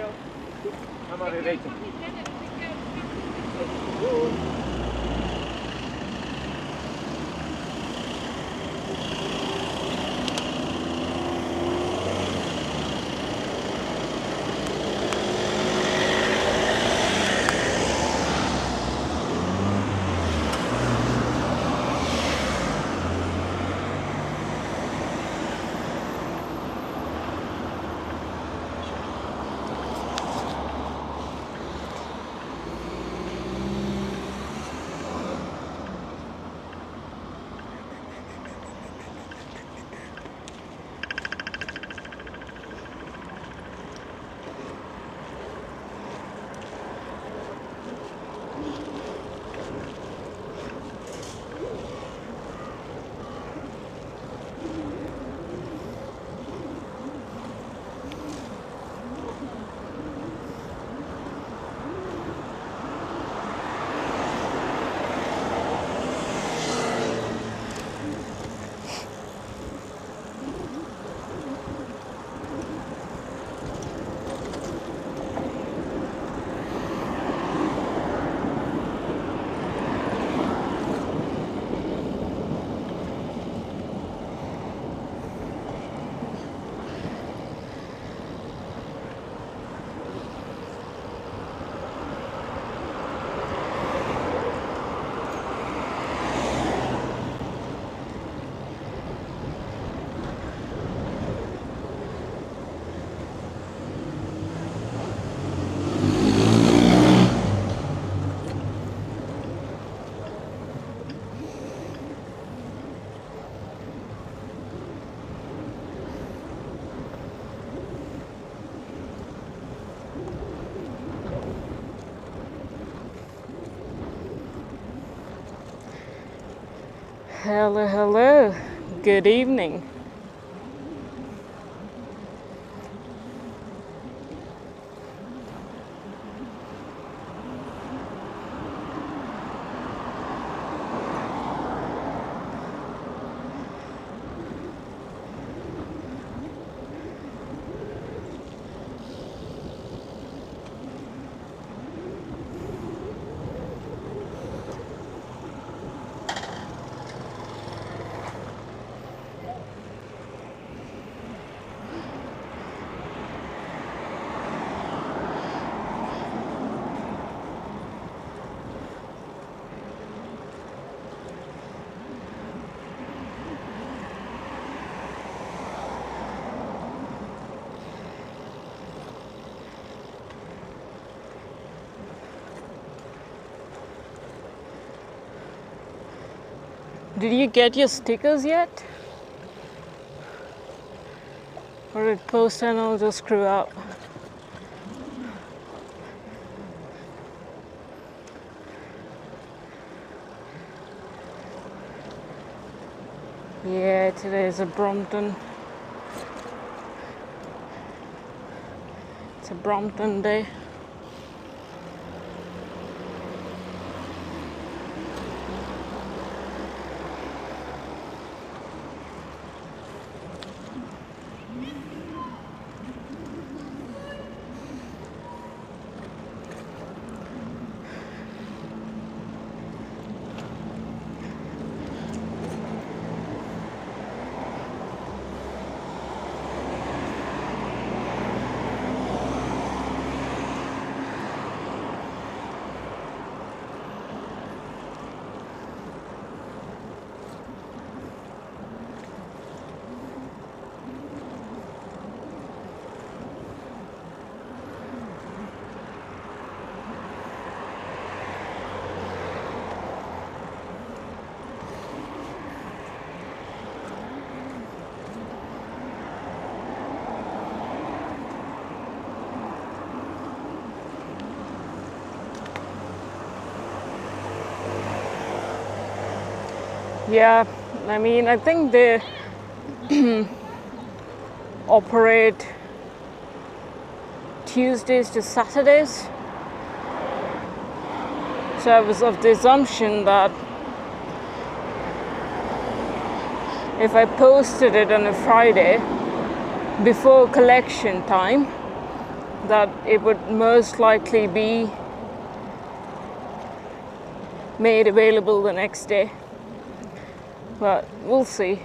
I'm already waiting. Hello, hello. Good evening. Did you get your stickers yet? Or did Post and all just screw up? Yeah, today is a Brompton. It's a Brompton day. Yeah, I mean, I think they operate Tuesdays to Saturdays. So I was of the assumption that if I posted it on a Friday before collection time, that it would most likely be made available the next day. But we'll see.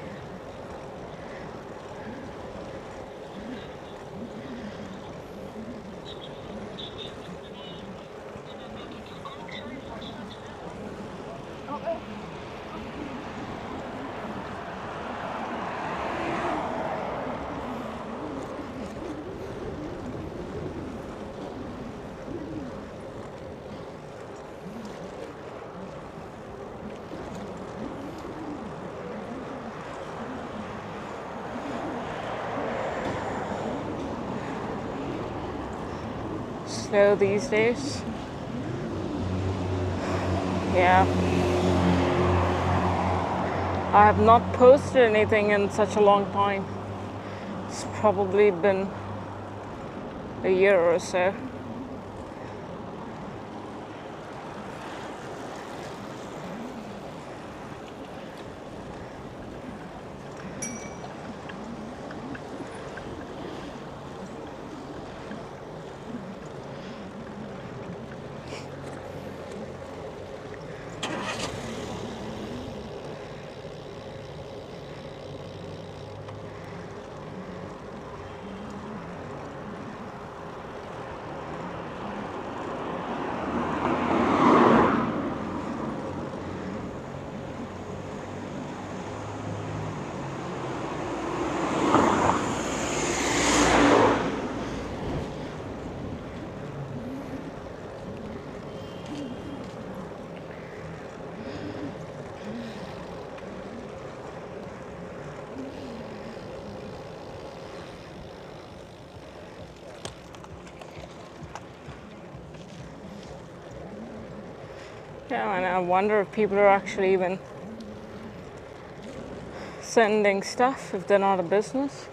Slow these days. Yeah. I have not posted anything in such a long time. It's probably been a year or so. Yeah, and I wonder if people are actually even sending stuff if they're not a business.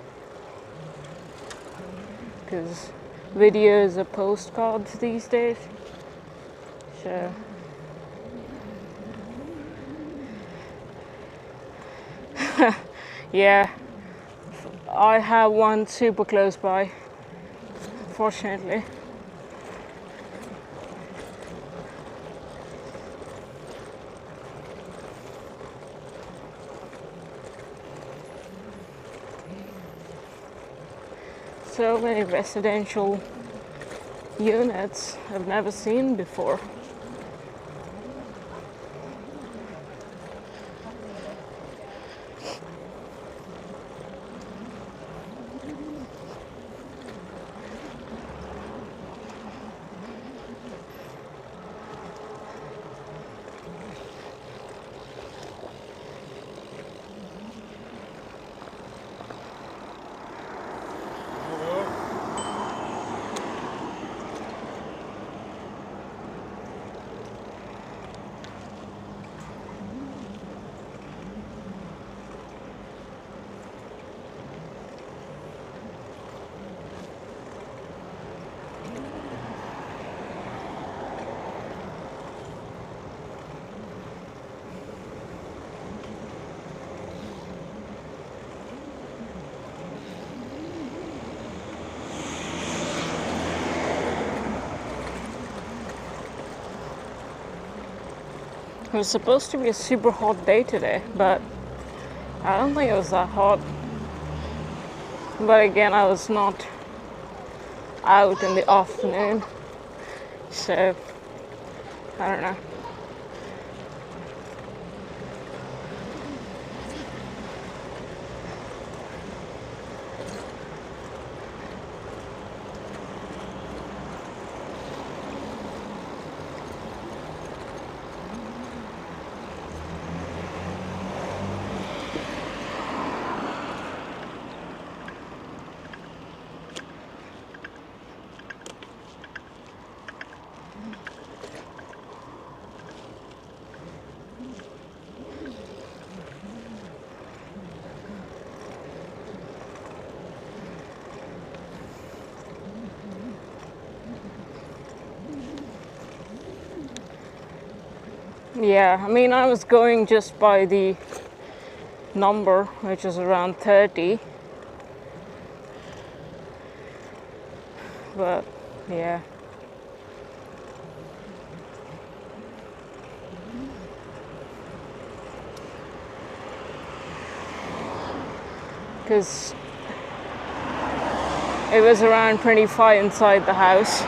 Because videos are postcards these days. So yeah, I have one super close by, fortunately. So many residential units I've never seen before. It was supposed to be a super hot day today, but I don't think it was that hot. But again, I was not out in the afternoon, so I don't know. Yeah, I mean, I was going just by the number, which is around 30. But yeah. Because it was around 25 inside the house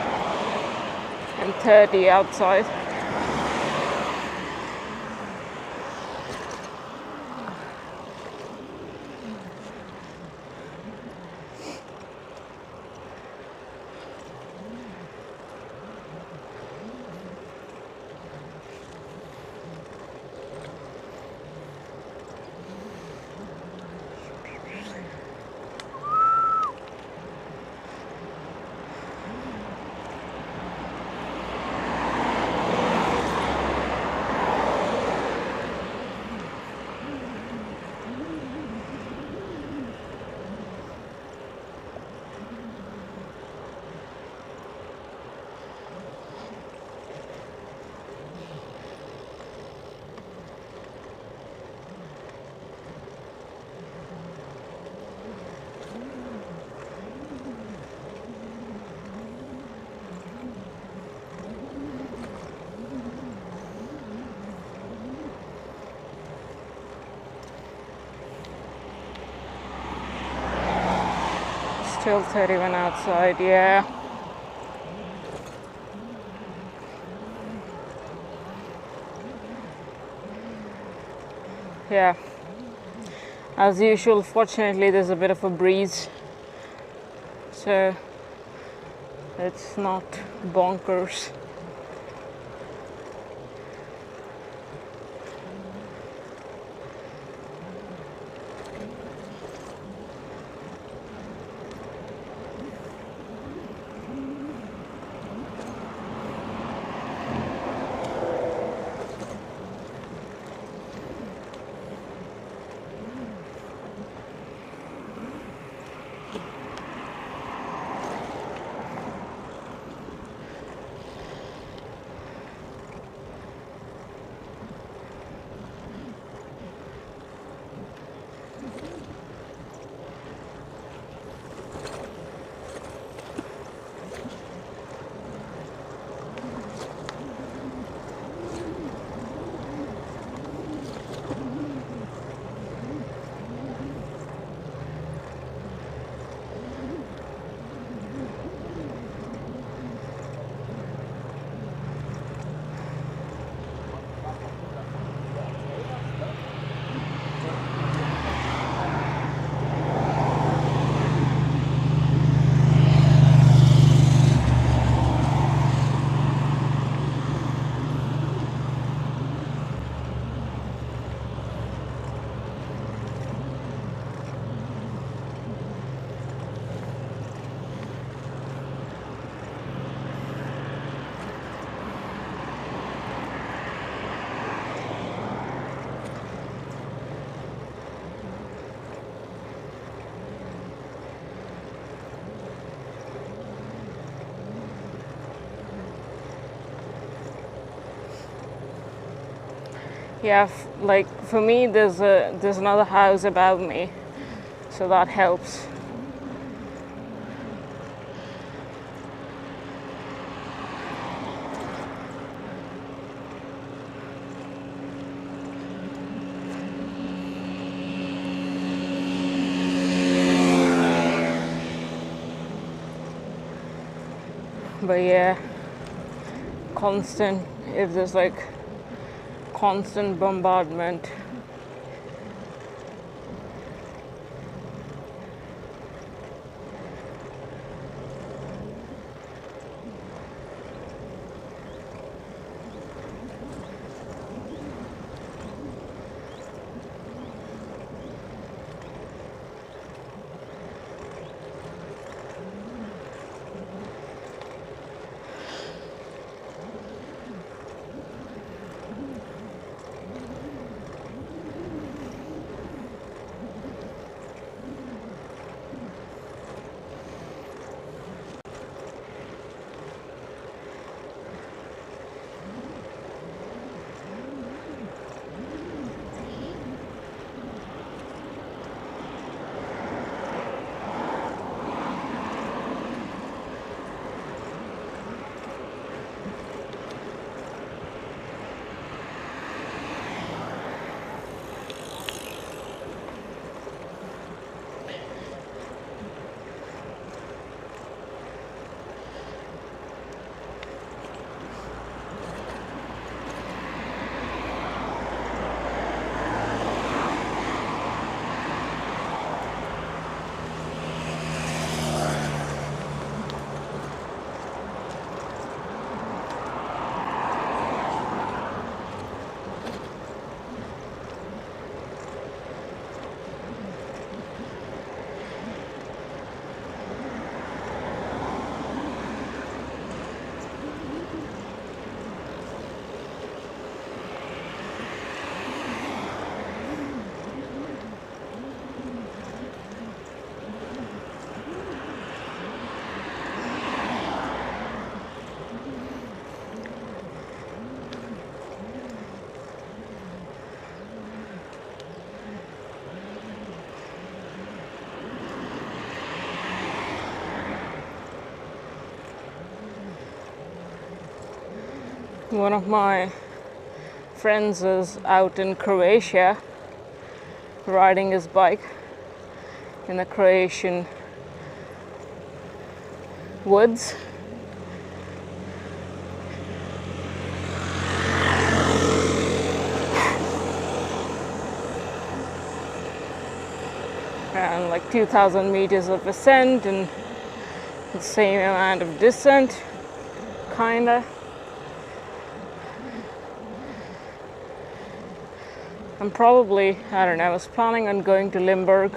and 30 outside. Still 31 outside, yeah. Yeah. As usual, fortunately, there's a bit of a breeze, so it's not bonkers. Yeah, like for me, there's another house above me, so that helps. But yeah, constant, if there's like constant bombardment. one of my friends is out in Croatia riding his bike in the Croatian woods. And like 2,000 meters of ascent and the same amount of descent, kinda. I'm probably, I don't know, I was planning on going to Limburg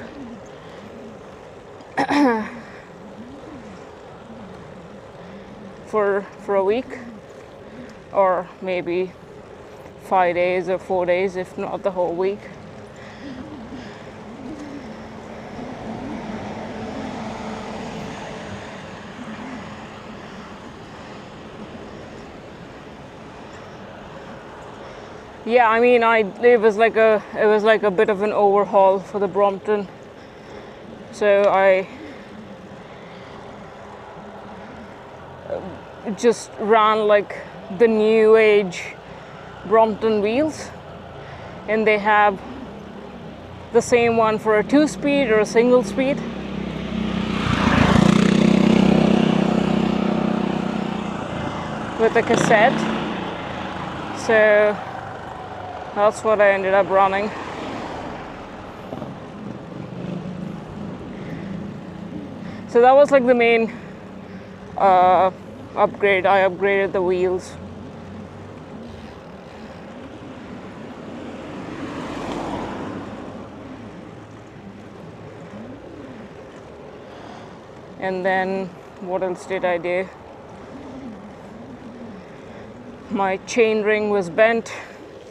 for a week, or maybe 5 days or 4 days, if not the whole week. Yeah, I mean, it was like a bit of an overhaul for the Brompton. So I just ran like the new age Brompton wheels, and they have the same one for a 2-speed or a single speed. With a cassette. So that's what I ended up running. So that was like the main upgrade. I upgraded the wheels. And then what else did I do? My chain ring was bent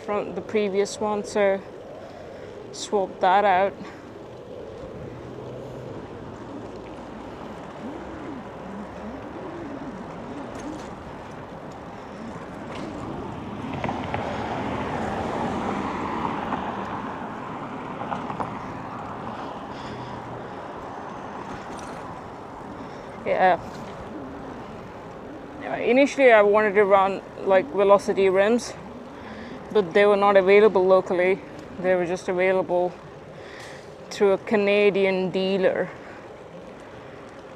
from the previous one, so swapped that out. Yeah. Initially I wanted to run like velocity rims, but they were not available locally. They were just available through a Canadian dealer,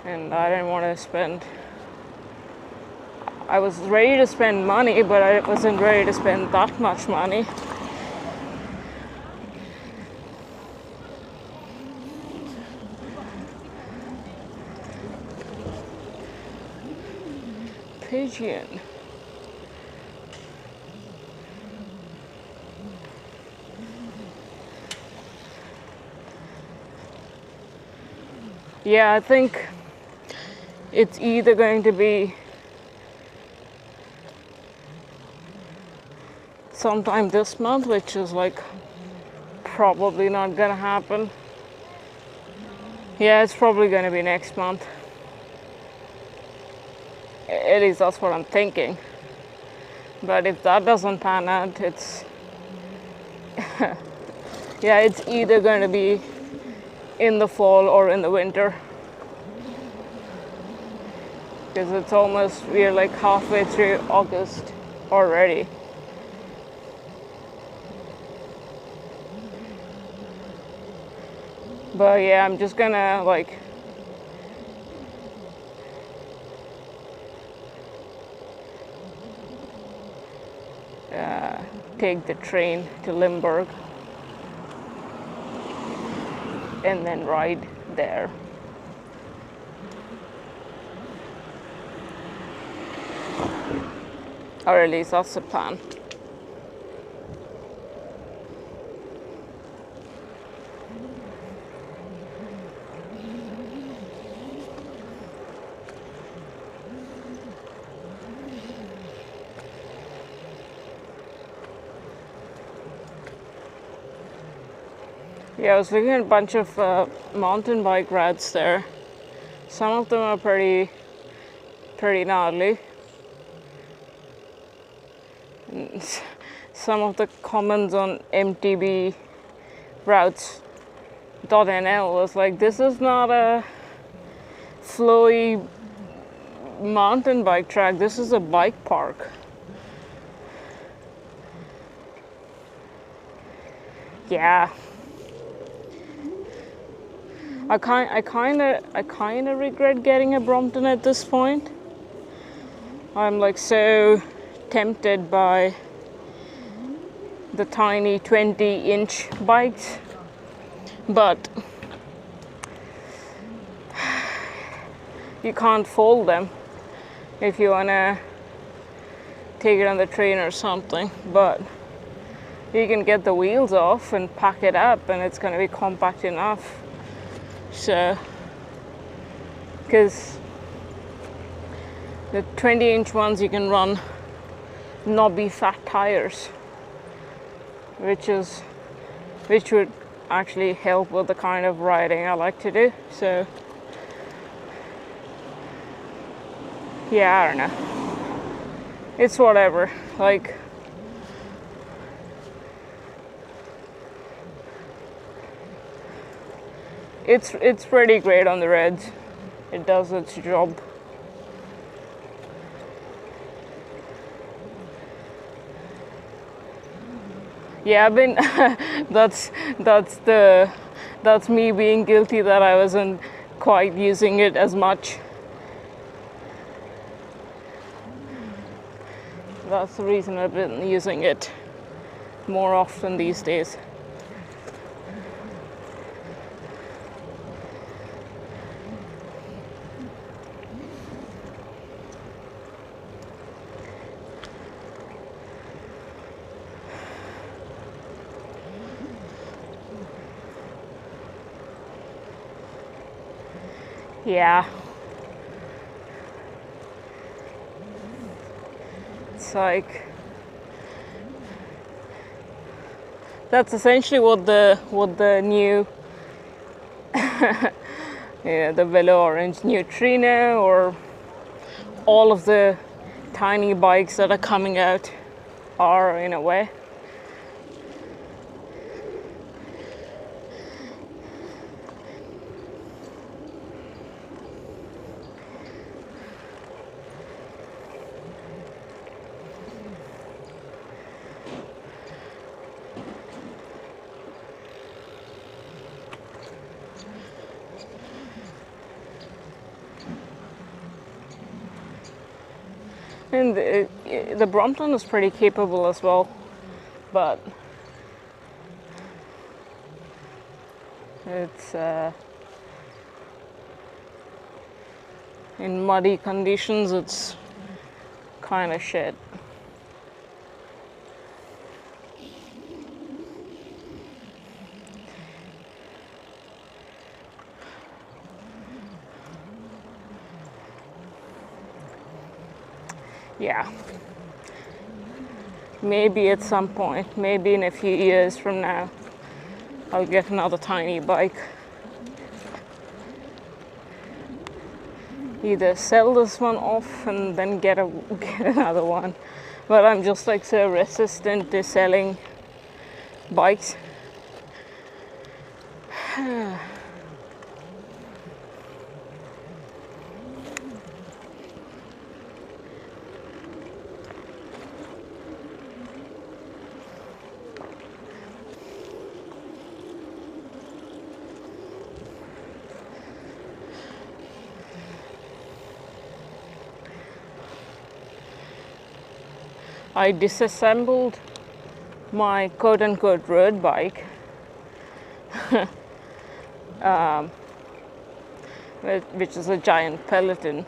and I didn't want to spend. I was ready to spend money, but I wasn't ready to spend that much money. Pigeon. Yeah, I think it's either going to be sometime this month, which is like probably not gonna happen. Yeah, it's probably gonna be next month. At least that's what I'm thinking. But if that doesn't pan out, it's yeah, it's either going to be in the fall or in the winter, because it's almost, we're like halfway through August already. But yeah, I'm just gonna like take the train to Limburg and then ride there. Or at least that's the plan. Yeah, I was looking at a bunch of mountain bike rides there. Some of them are pretty gnarly. And some of the comments on MTB routes.nl was like, this is not a flowy mountain bike track, this is a bike park. yeah. I kind of regret getting a Brompton at this point. I'm like so tempted by the tiny 20-inch bikes, but you can't fold them if you wanna take it on the train or something. But you can get the wheels off and pack it up, and it's gonna be compact enough. So, because the 20-inch ones you can run knobby fat tires, which would actually help with the kind of riding I like to do. So yeah, I don't know. It's whatever. Like, it's pretty great on the roads. It does its job. Yeah, I've been that's me being guilty that I wasn't quite using it as much. That's the reason I've been using it more often these days. Yeah. It's like, that's essentially what the new yeah, the Velo Orange Neutrino, or all of the tiny bikes that are coming out are, in a way. And the Brompton is pretty capable as well, but it's in muddy conditions, it's kind of shit. Yeah, maybe at some point, maybe in a few years from now, I'll get another tiny bike. Either sell this one off and then get another one. But I'm just like so resistant to selling bikes. I disassembled my quote-unquote road bike, which is a giant Peloton.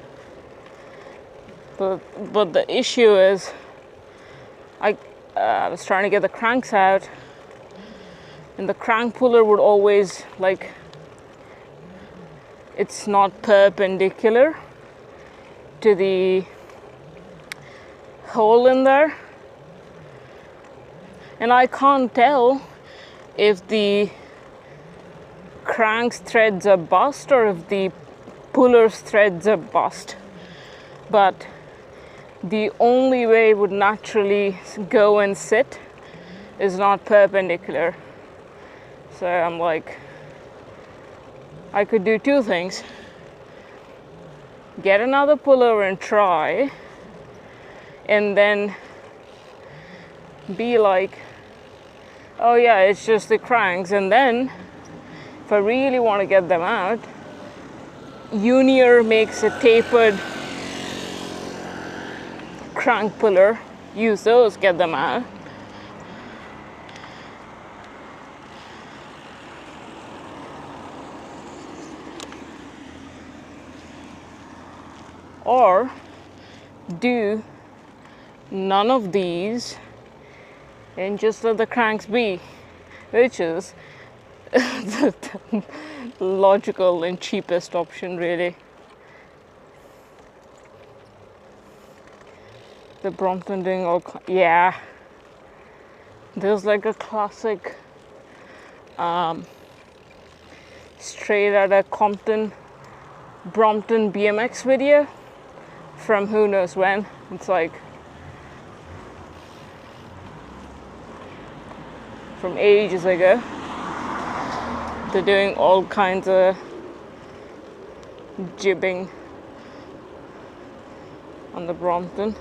But the issue is, I was trying to get the cranks out, and the crank puller would always, like, it's not perpendicular to the hole in there, and I can't tell if the crank's threads are bust or if the puller's threads are bust. But the only way it would naturally go and sit is not perpendicular. So I'm like, I could do two things: get another puller and try, and then be like, Oh yeah, it's just the cranks, and then if I really want to get them out, Unier makes a tapered crank puller. Use those, get them out. Or do none of these and just let the cranks be, which is the logical and cheapest option, really. The Brompton doing all, yeah. There's like a classic straight out of Compton Brompton BMX video from who knows when. It's like from ages ago. They're doing all kinds of jibbing on the Brompton.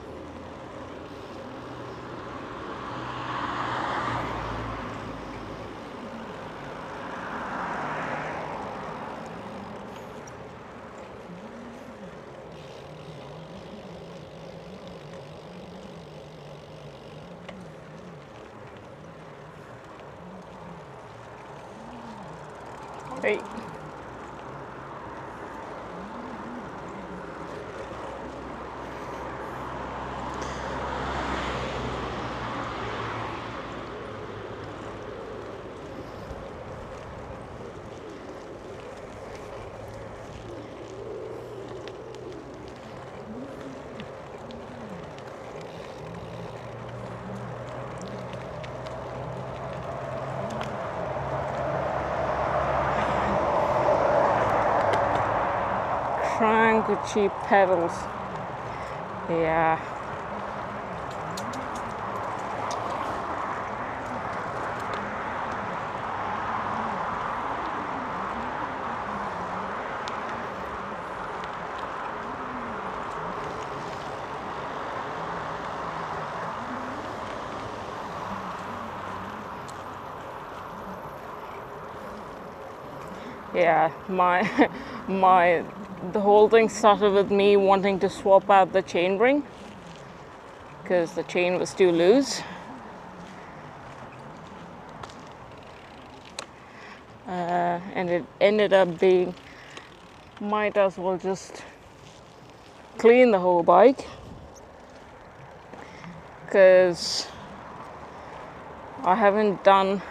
Hey. Crank with cheap pedals. Yeah. Yeah, the whole thing started with me wanting to swap out the chain ring because the chain was too loose. And it ended up being, might as well just clean the whole bike because I haven't done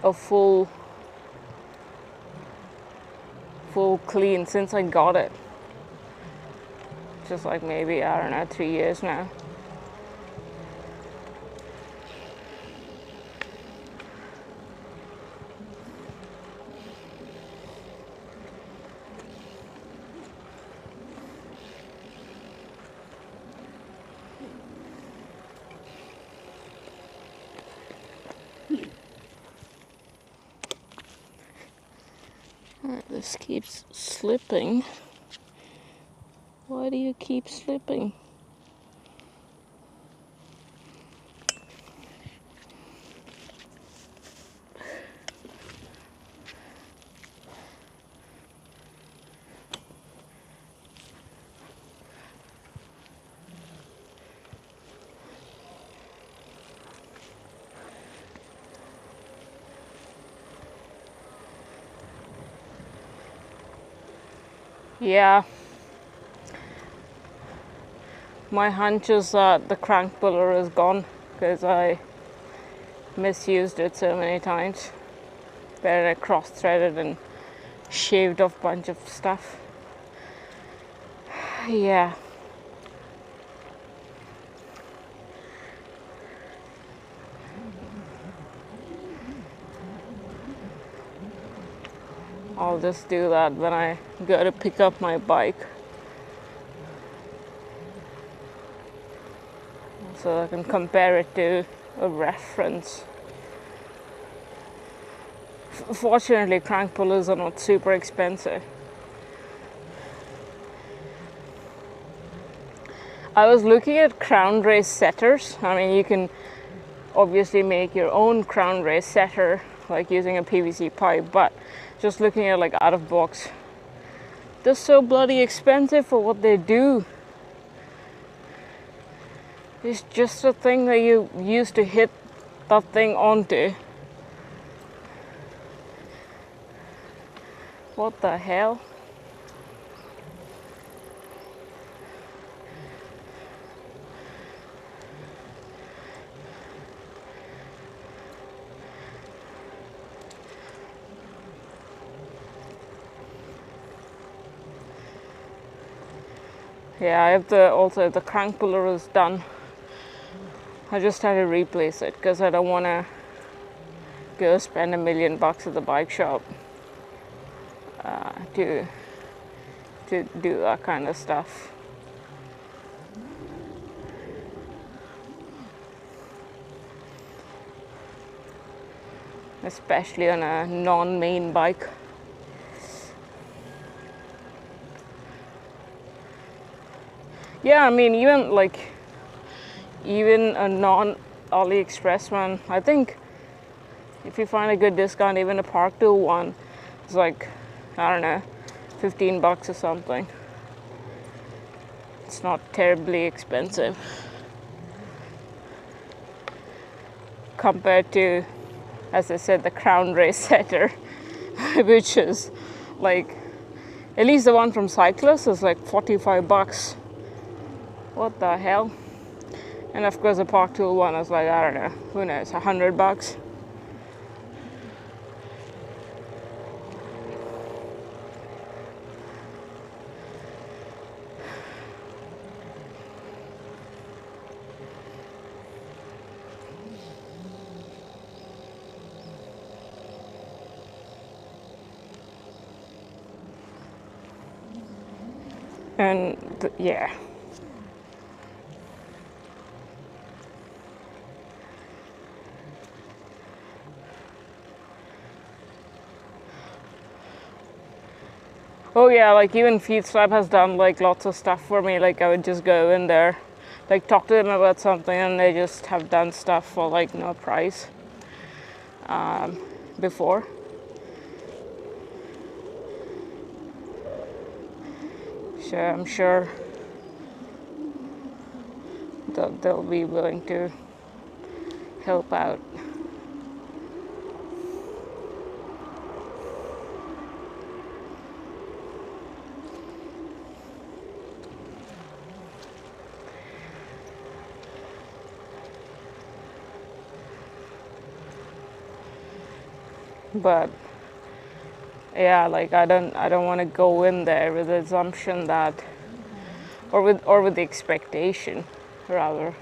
a full clean since I got it. Just like maybe, I don't know, 3 years now. This keeps slipping. Why do you keep slipping? Yeah, my hunch is that the crank puller is gone because I misused it so many times where I cross-threaded and shaved off a bunch of stuff. Yeah. I'll just do that when I go to pick up my bike, so I can compare it to a reference. Fortunately, crank pullers are not super expensive. I was looking at crown race setters. I mean, you can obviously make your own crown race setter, like using a PVC pipe, but just looking at like out of box, they're so bloody expensive for what they do. It's just a thing that you use to hit that thing onto. What the hell? Yeah, I have also the crank puller is done. I just had to replace it because I don't want to go spend $1 million at the bike shop to do that kind of stuff. Especially on a non-main bike. Yeah, I mean, even a non-AliExpress one, I think if you find a good discount, even a Park Tool one, it's like, I don't know, $15 or something. It's not terribly expensive compared to, as I said, the crown race setter, which is like, at least the one from Cyclist is like $45. What the hell? And of course the Park Tool one is like, I don't know, who knows, $100. And yeah. Oh yeah, like even FeedSwap has done like lots of stuff for me. Like I would just go in there, like talk to them about something, and they just have done stuff for like no price before. So I'm sure that they'll be willing to help out. But yeah, like I don't want to go in there with the assumption that, or with the expectation rather,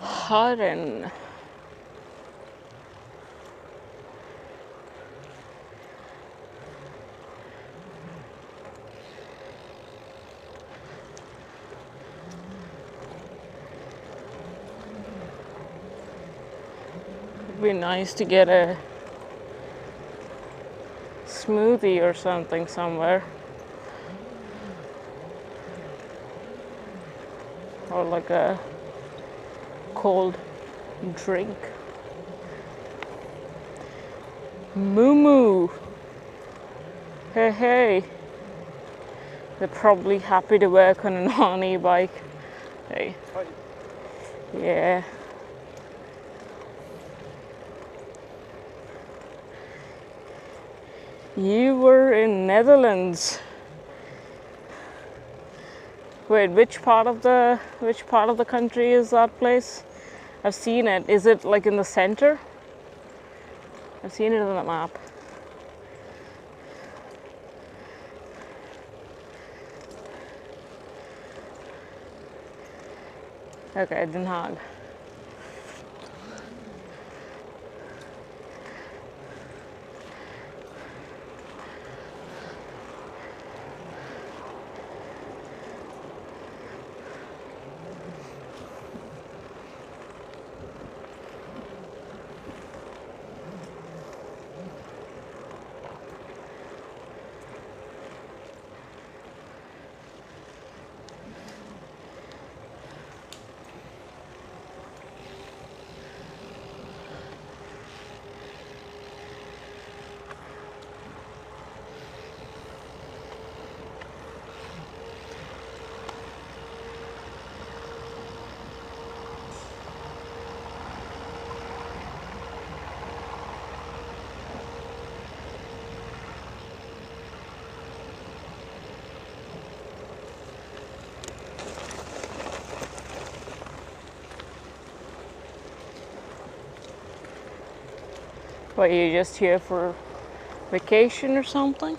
Harden. It'd be nice to get a smoothie or something somewhere, or like a cold drink. Moo. Hey, hey. They're probably happy to work on a non-e-bike. Hey. Yeah. You were in Netherlands. Wait, which part of the country is that place? I've seen it. Is it like in the center? I've seen it on the map. Okay, Den Haag. But you're just here for vacation or something?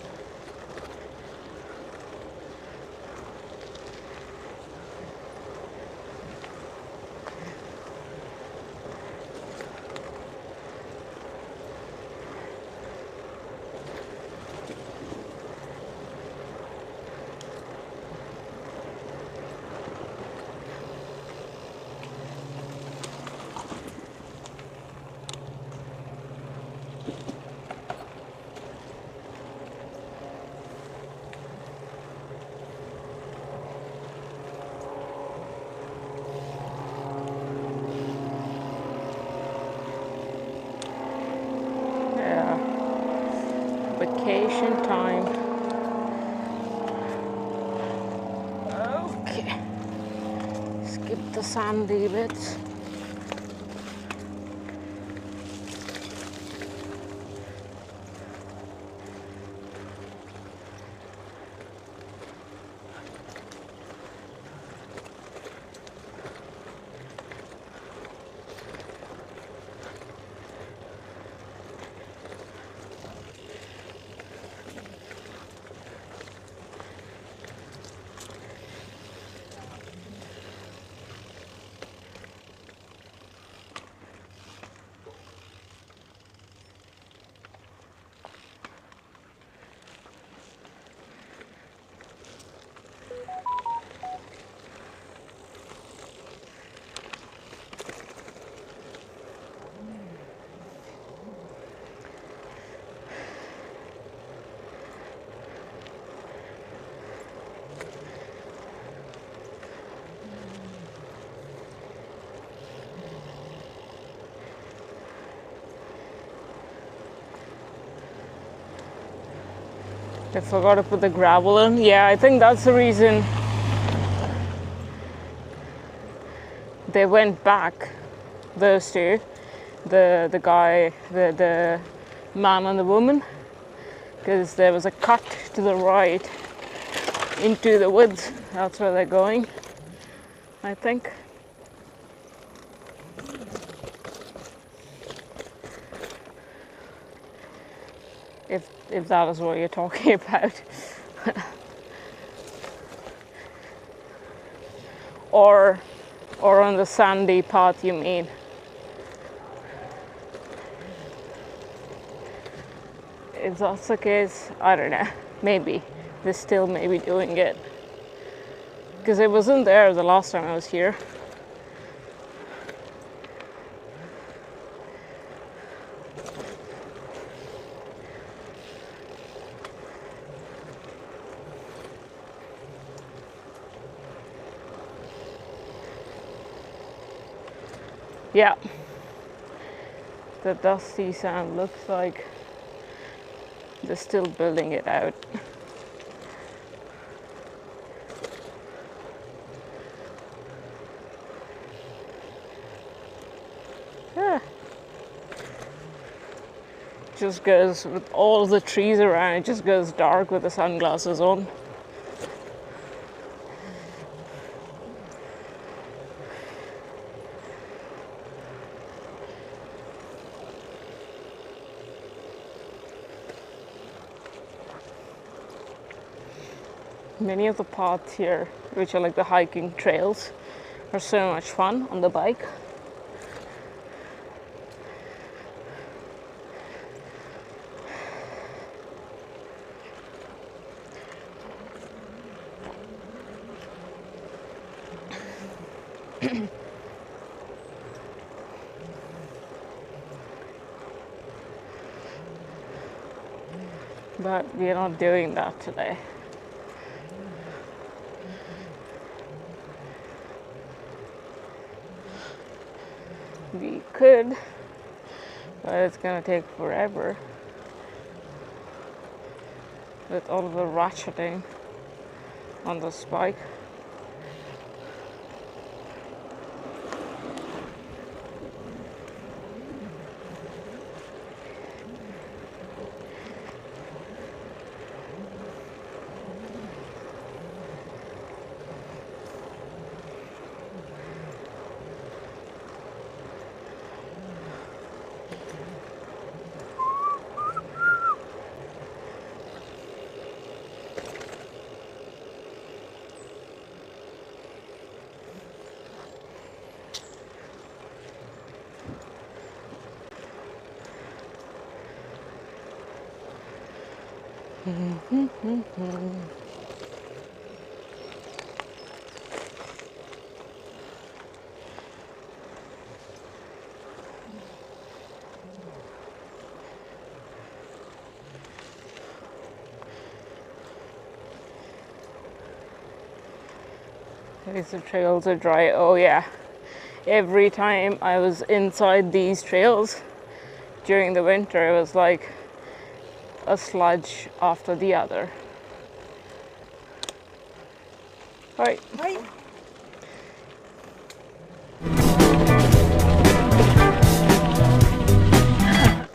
Yeah, vacation time. Okay, skip the sandy bits. They forgot to put the gravel in. Yeah, I think that's the reason they went back, those two. The guy, the man and the woman. Because there was a cut to the right into the woods. That's where they're going, I think. If that is what you're talking about. or on the sandy path, you mean? If that's the case, I don't know. Maybe they're still maybe doing it, because it wasn't there the last time I was here. Yeah, the dusty sand looks like they're still building it out. Yeah. Just goes with all the trees around, it just goes dark with the sunglasses on. Many of the paths here, which are like the hiking trails, are so much fun on the bike. But we're not doing that today. We could, but it's gonna take forever with all the ratcheting on this bike. These trails are dry. Oh yeah. Every time I was inside these trails during the winter, it was like a sludge after the other. Right. Hi.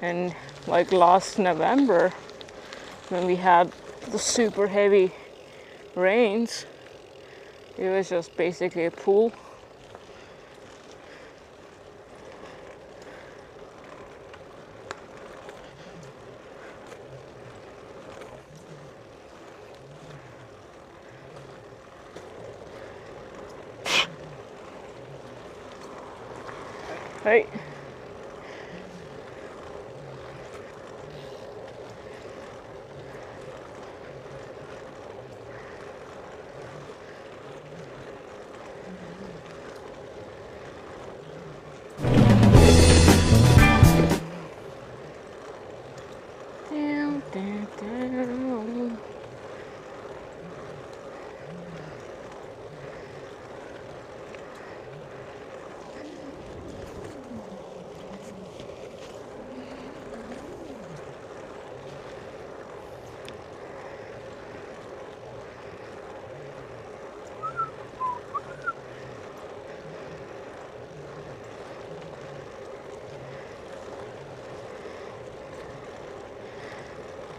And like last November, when we had the super heavy rains, it was just basically a pool. Right. Down, down, down.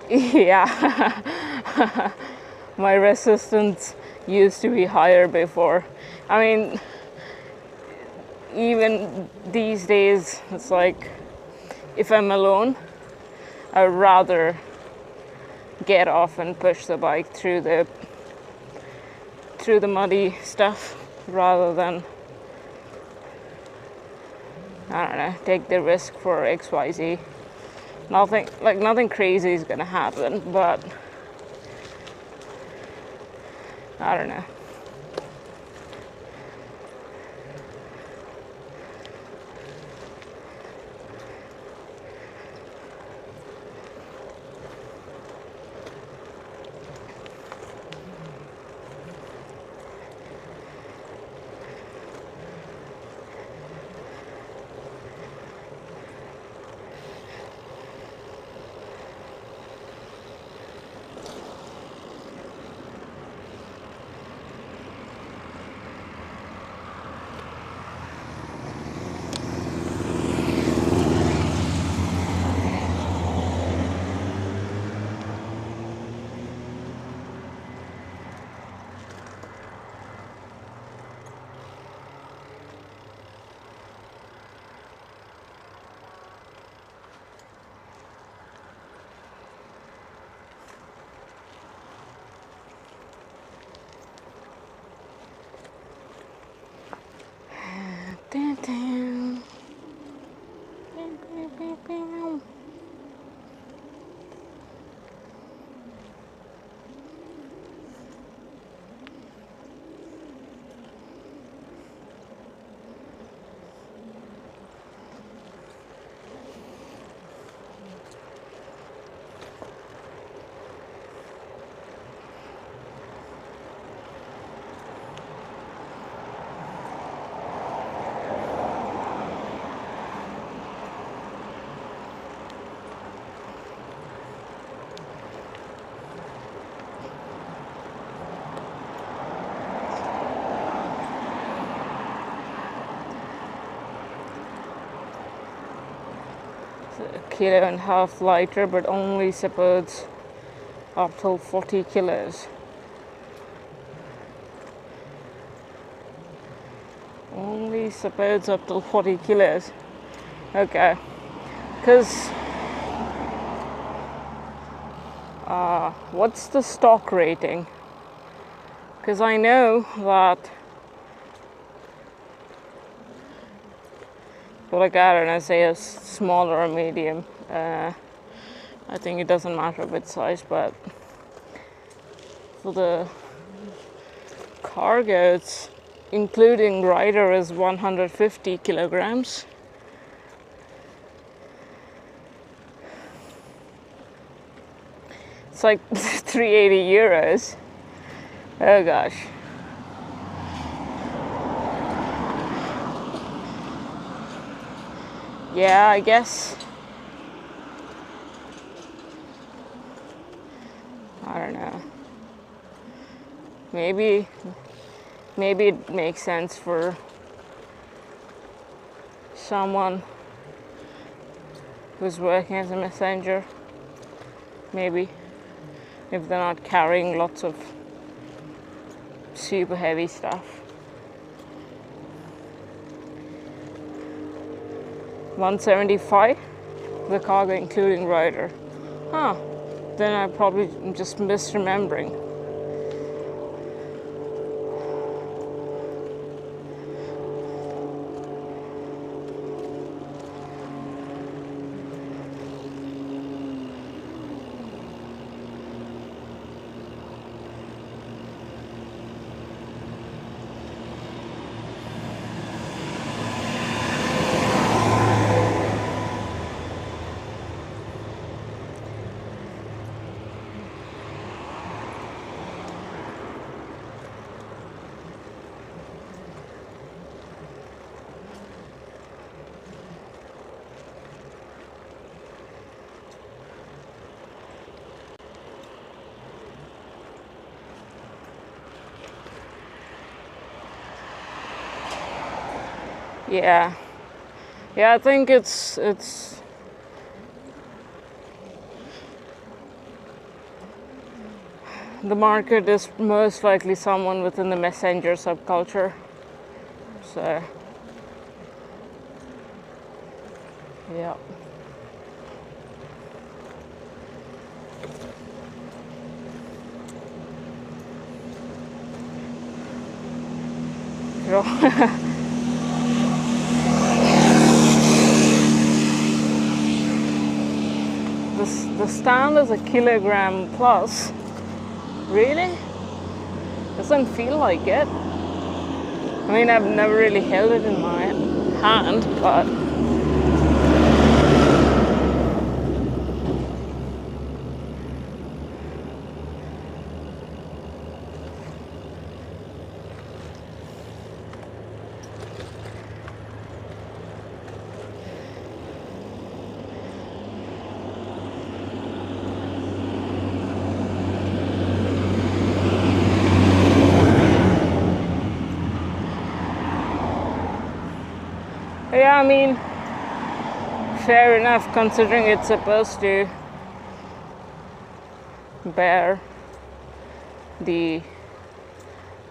Yeah. My resistance used to be higher before. I mean, even these days, it's like if I'm alone, I'd rather get off and push the bike through the muddy stuff rather than, I don't know, take the risk for XYZ. Nothing crazy is gonna happen, but I don't know. Downtown. A kilo and a half lighter, but only supports up till 40 kilos. Only supports up till 40 kilos. Okay. Because what's the stock rating? Because I know that, like, I don't know, say a small or a medium. I think it doesn't matter with size, but for the cargo, it's including rider is 150 kilograms. It's like 380 euros. Oh gosh. Yeah, I guess. I don't know. Maybe it makes sense for someone who's working as a messenger. Maybe if they're not carrying lots of super heavy stuff. 175 the cargo including rider. Huh. Then I probably am just misremembering. Yeah, I think it's the market is most likely someone within the messenger subculture. So yeah. The stand is a kilogram plus. Really? Doesn't feel like it. I mean, I've never really held it in my hand, but yeah, I mean, fair enough considering it's supposed to bear the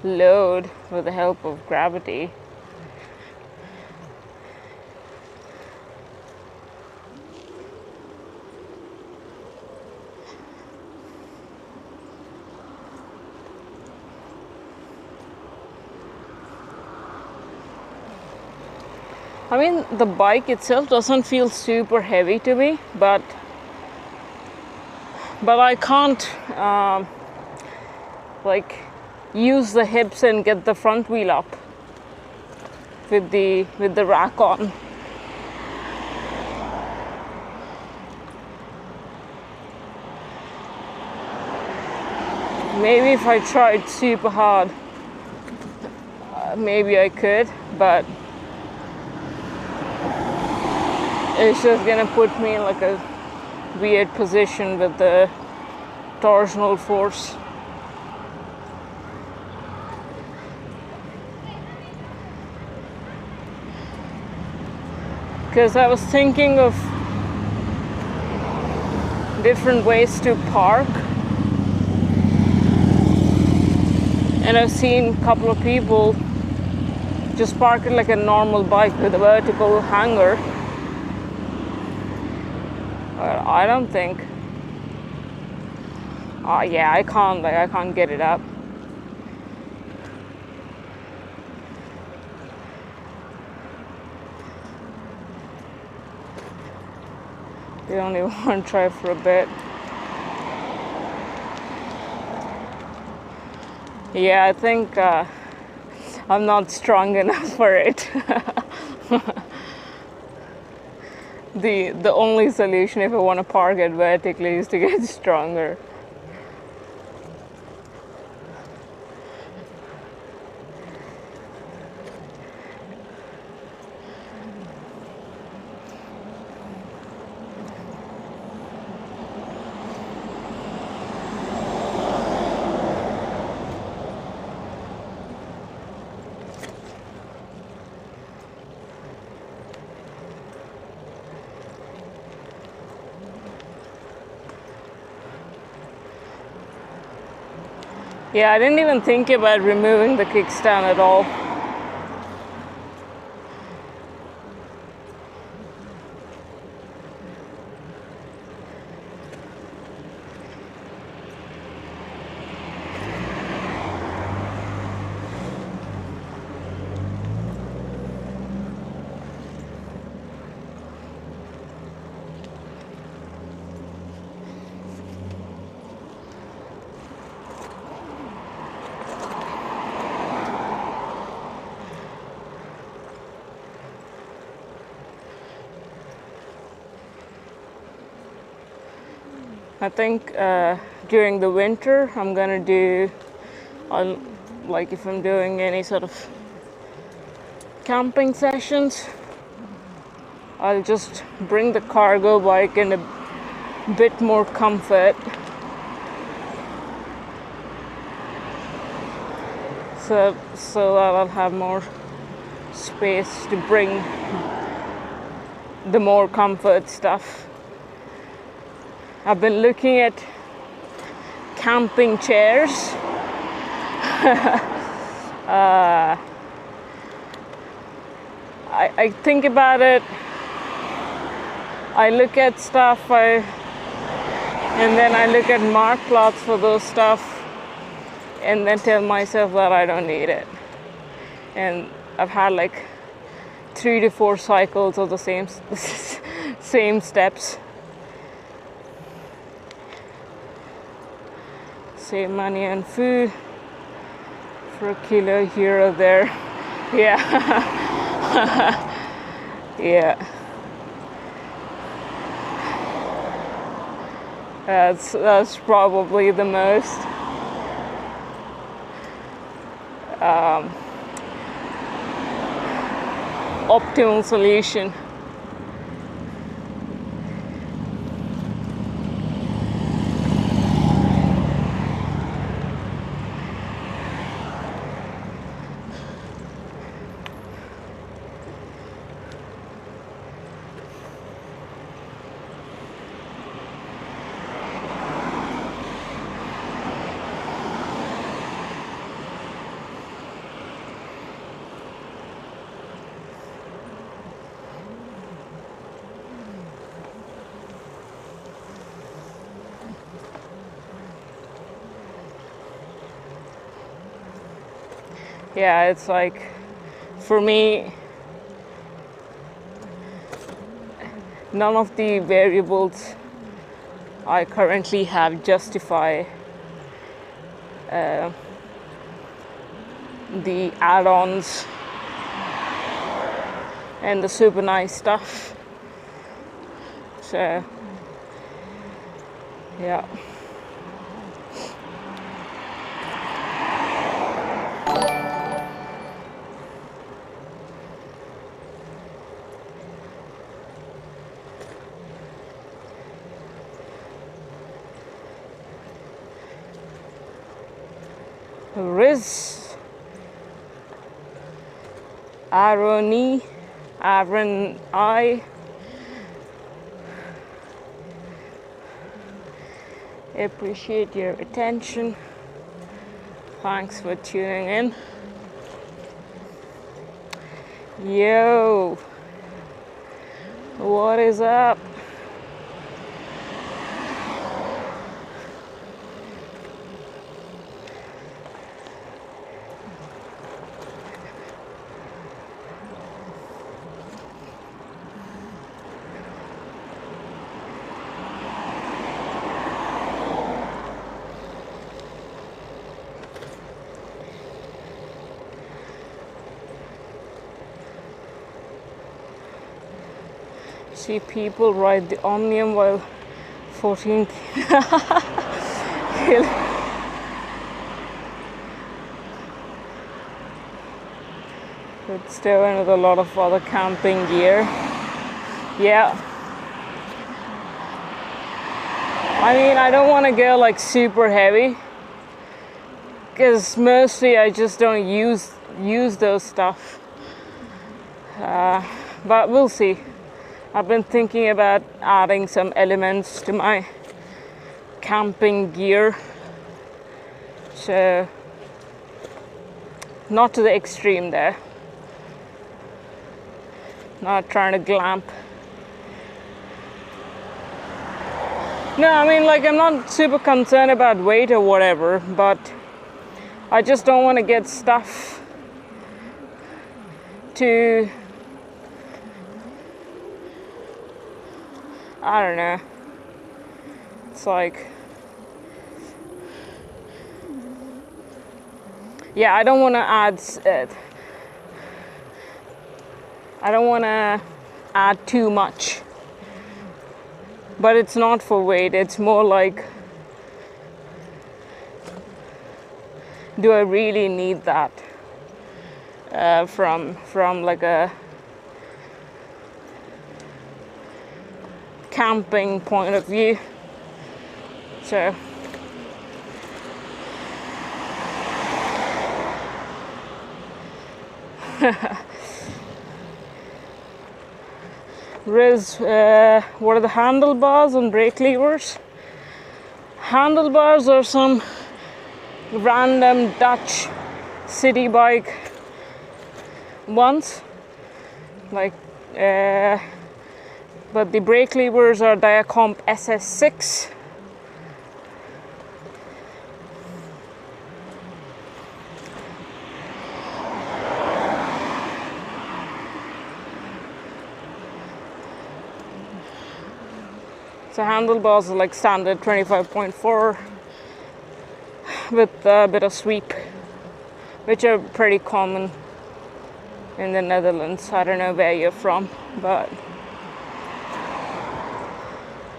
load with the help of gravity. I mean, the bike itself doesn't feel super heavy to me, but I can't like use the hips and get the front wheel up with the rack on. Maybe if I tried super hard, maybe I could, but it's just gonna put me in like a weird position with the torsional force. Because I was thinking of different ways to park, and I've seen a couple of people just park it like a normal bike with a vertical hanger. I don't think. Yeah, I can't get it up. We only want to try for a bit. Yeah, I think I'm not strong enough for it. The only solution if I want to park it vertically is to get stronger. Yeah, I didn't even think about removing the kickstand at all. I think during the winter I'm gonna do, like if I'm doing any sort of camping sessions, I'll just bring the cargo bike in a bit more comfort. So that I'll have more space to bring the more comfort stuff. I've been looking at camping chairs. I think about it. I look at stuff, and then I look at mark plots for those stuff, and then tell myself that I don't need it. And I've had like 3 to 4 cycles of the same steps. Save money on food for a kilo here or there. Yeah. Yeah. That's probably the most optimal solution. Yeah, it's like, for me, none of the variables I currently have justify the add-ons and the super nice stuff. So, yeah. Riz Aroni Aaron I appreciate your attention. Thanks for tuning in. Yo, what is up? See people ride the Omnium while 14 It's still in with a lot of other camping gear. Yeah. I mean, I don't want to go like super heavy, because mostly I just don't use those stuff. But we'll see. I've been thinking about adding some elements to my camping gear. So, not to the extreme there. Not trying to glamp. No, I mean, like, I'm not super concerned about weight or whatever, but I just don't want to get stuff to, I don't know. It's like, yeah, I don't want to add too much. But it's not for weight, it's more like, do I really need that from like a camping point of view. So what are the handlebars and brake levers? Handlebars are some random Dutch city bike ones, like, but the brake levers are Diacomp SS6. So handlebars are like standard 25.4 with a bit of sweep, which are pretty common in the Netherlands. I don't know where you're from, but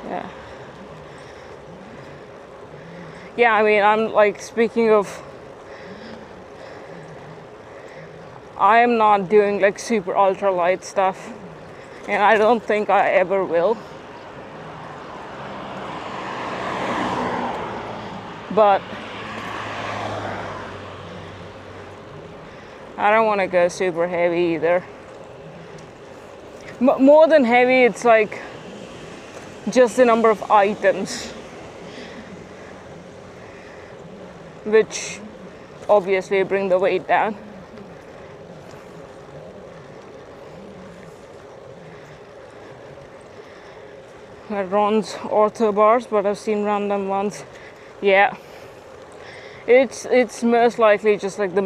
yeah. Yeah, I mean, I'm like, speaking of, I am not doing like super ultra light stuff, and I don't think I ever will. But I don't want to go super heavy either. More than heavy, it's like just the number of items, which obviously bring the weight down. Ron's ortho bars, but I've seen random ones. Yeah, it's most likely just like the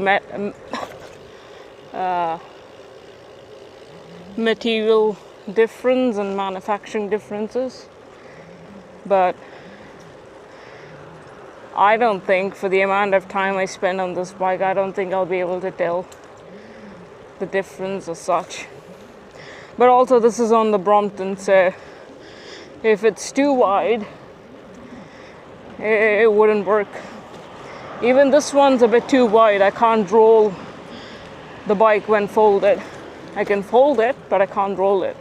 material difference and manufacturing differences, but I don't think, for the amount of time I spend on this bike, I don't think I'll be able to tell the difference as such. But also, this is on the Brompton, so if it's too wide, it wouldn't work. Even this one's a bit too wide. I can't roll the bike when folded. I can fold it, but I can't roll it.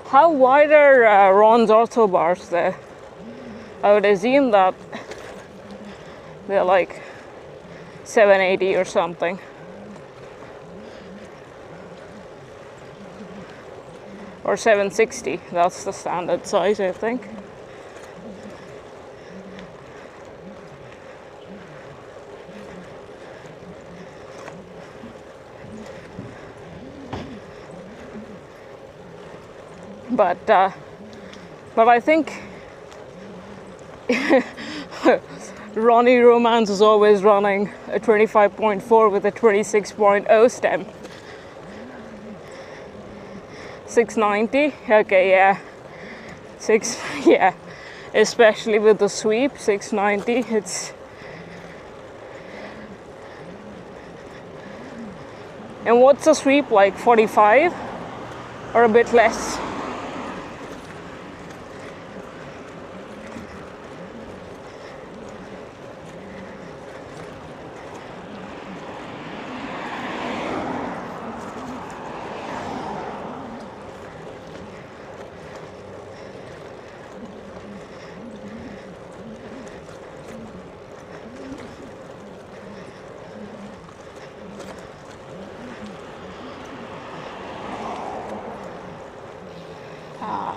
How wide are Ron's ortho bars there? I would assume that they're like 780 or something. Or 760, that's the standard size, I think. But I think Ronnie Romance is always running a 25.4 with a 26.0 stem. 690, okay, yeah. Yeah, especially with the sweep, 690, it's And what's the sweep like? 45 or a bit less?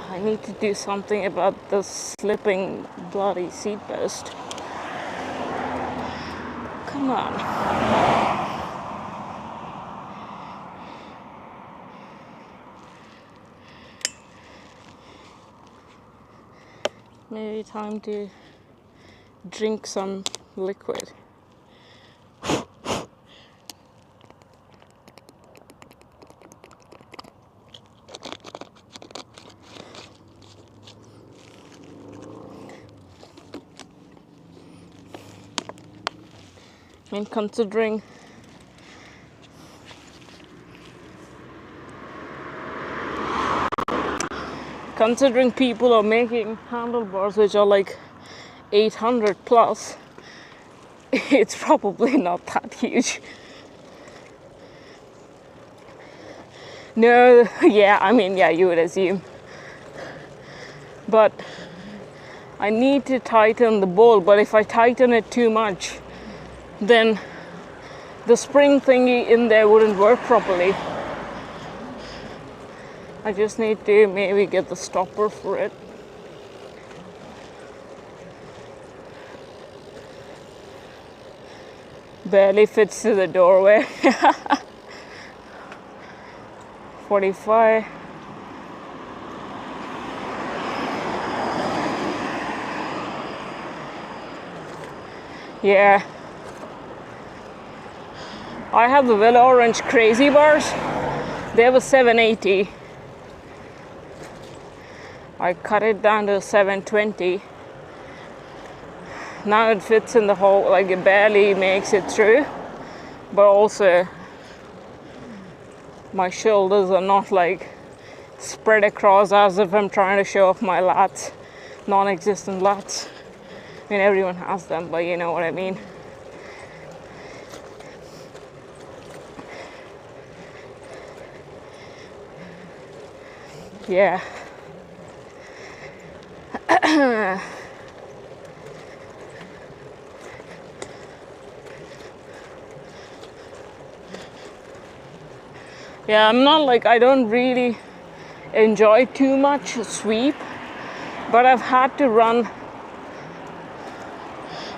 I need to do something about this slipping bloody seat post. Come on. Maybe time to drink some liquid. And considering people are making handlebars which are like 800 plus, it's probably not that huge. No, yeah, I mean, yeah, you would assume. But I need to tighten the bowl, but if I tighten it too much, then the spring thingy in there wouldn't work properly. I just need to maybe get the stopper for it. Barely fits to the doorway. 45. Yeah. I have the Villa Orange Crazy Bars. They were 780. I cut it down to 720. Now it fits in the hole, like it barely makes it through. But also, my shoulders are not like spread across as if I'm trying to show off my lats, non-existent lats. I mean, everyone has them, but you know what I mean. Yeah. Yeah, I'm not like, I don't really enjoy too much sweep, but I've had to run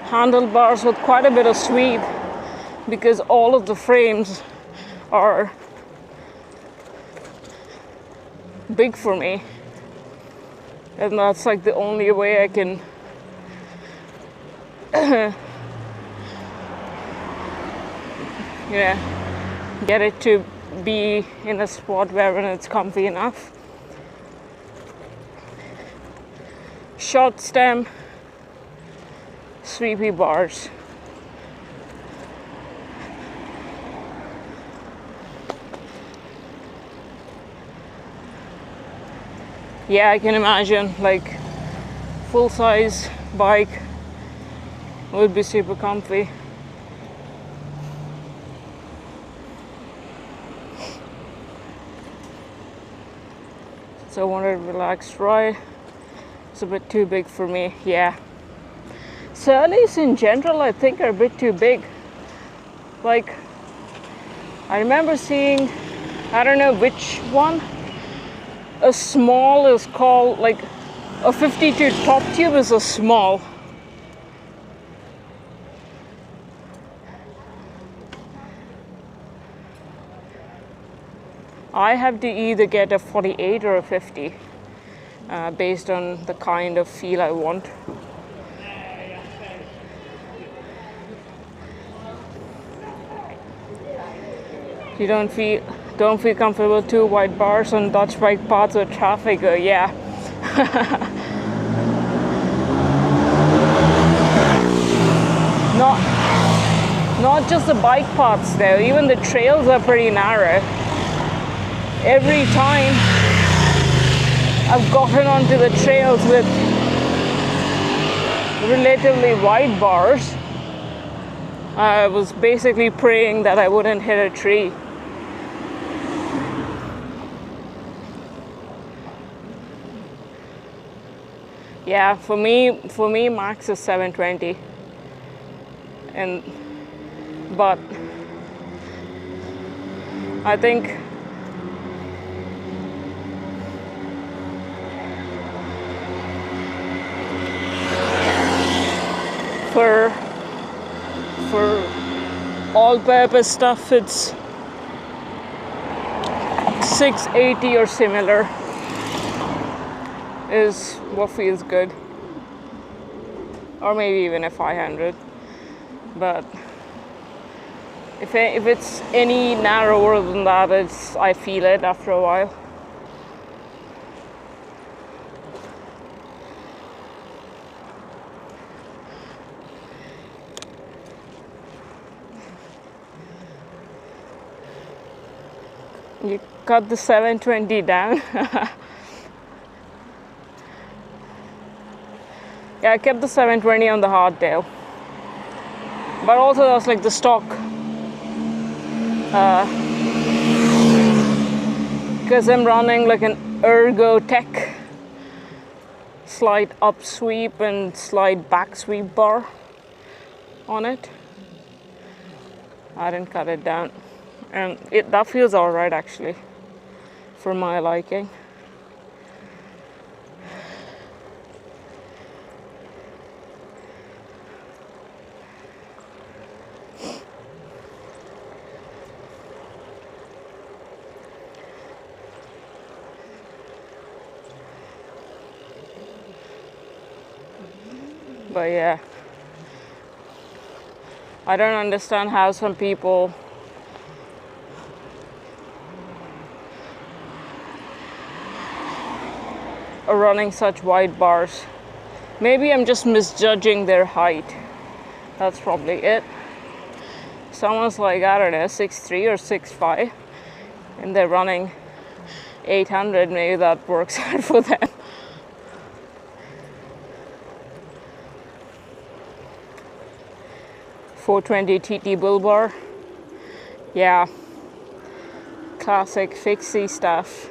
handlebars with quite a bit of sweep because all of the frames are big for me, and that's like the only way I can get it to be in a spot where it's comfy enough. Short stem sweepy bars. Yeah, I can imagine like full-size bike would be super comfy. So I wanted a relaxed ride. It's a bit too big for me, yeah. Surleys in general, I think, are a bit too big. Like, I remember seeing, I don't know which one, a small is called, like, a 52 top tube is a small. I have to either get a 48 or a 50 based on the kind of feel I want. You don't feel comfortable too wide bars on Dutch bike paths with traffic, yeah. Not just the bike paths though, even the trails are pretty narrow. Every time I've gotten onto the trails with relatively wide bars, I was basically praying that I wouldn't hit a tree. Yeah, for me max is 720. But I think for all-purpose stuff it's 680 or similar is what feels good, or maybe even a 500. But if it's any narrower than that, I feel it after a while. You cut the 720 down. Yeah, I kept the 720 on the hardtail, but also that's like the stock. Because I'm running like an Ergo Tech slide up sweep and slide back sweep bar on it. I didn't cut it down, and that feels alright actually, for my liking. But yeah, I don't understand how some people are running such wide bars. Maybe I'm just misjudging their height. That's probably it. Someone's like, I don't know, 6'3" or 6'5", and they're running 800, maybe that works out for them. .420 TT bull bar. Yeah, classic fixie stuff.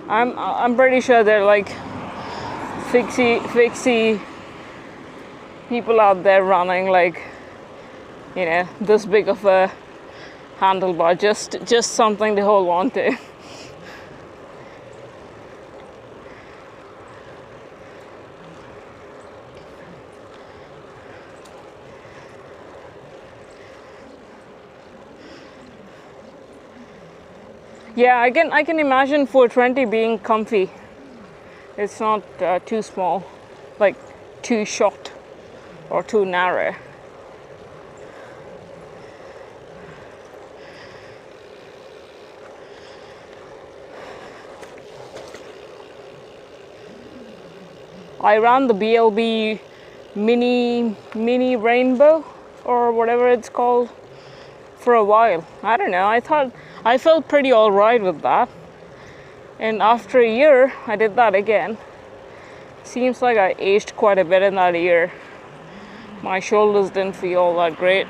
I'm pretty sure they're like fixie people out there running like, you know, this big of a handlebar, just something to hold on to. Yeah, I can imagine 420 being comfy. It's not too small, like too short or too narrow. I ran the BLB mini rainbow or whatever it's called for a while. I don't know, I felt pretty alright with that. And after a year, I did that again. Seems like I aged quite a bit in that year. My shoulders didn't feel all that great.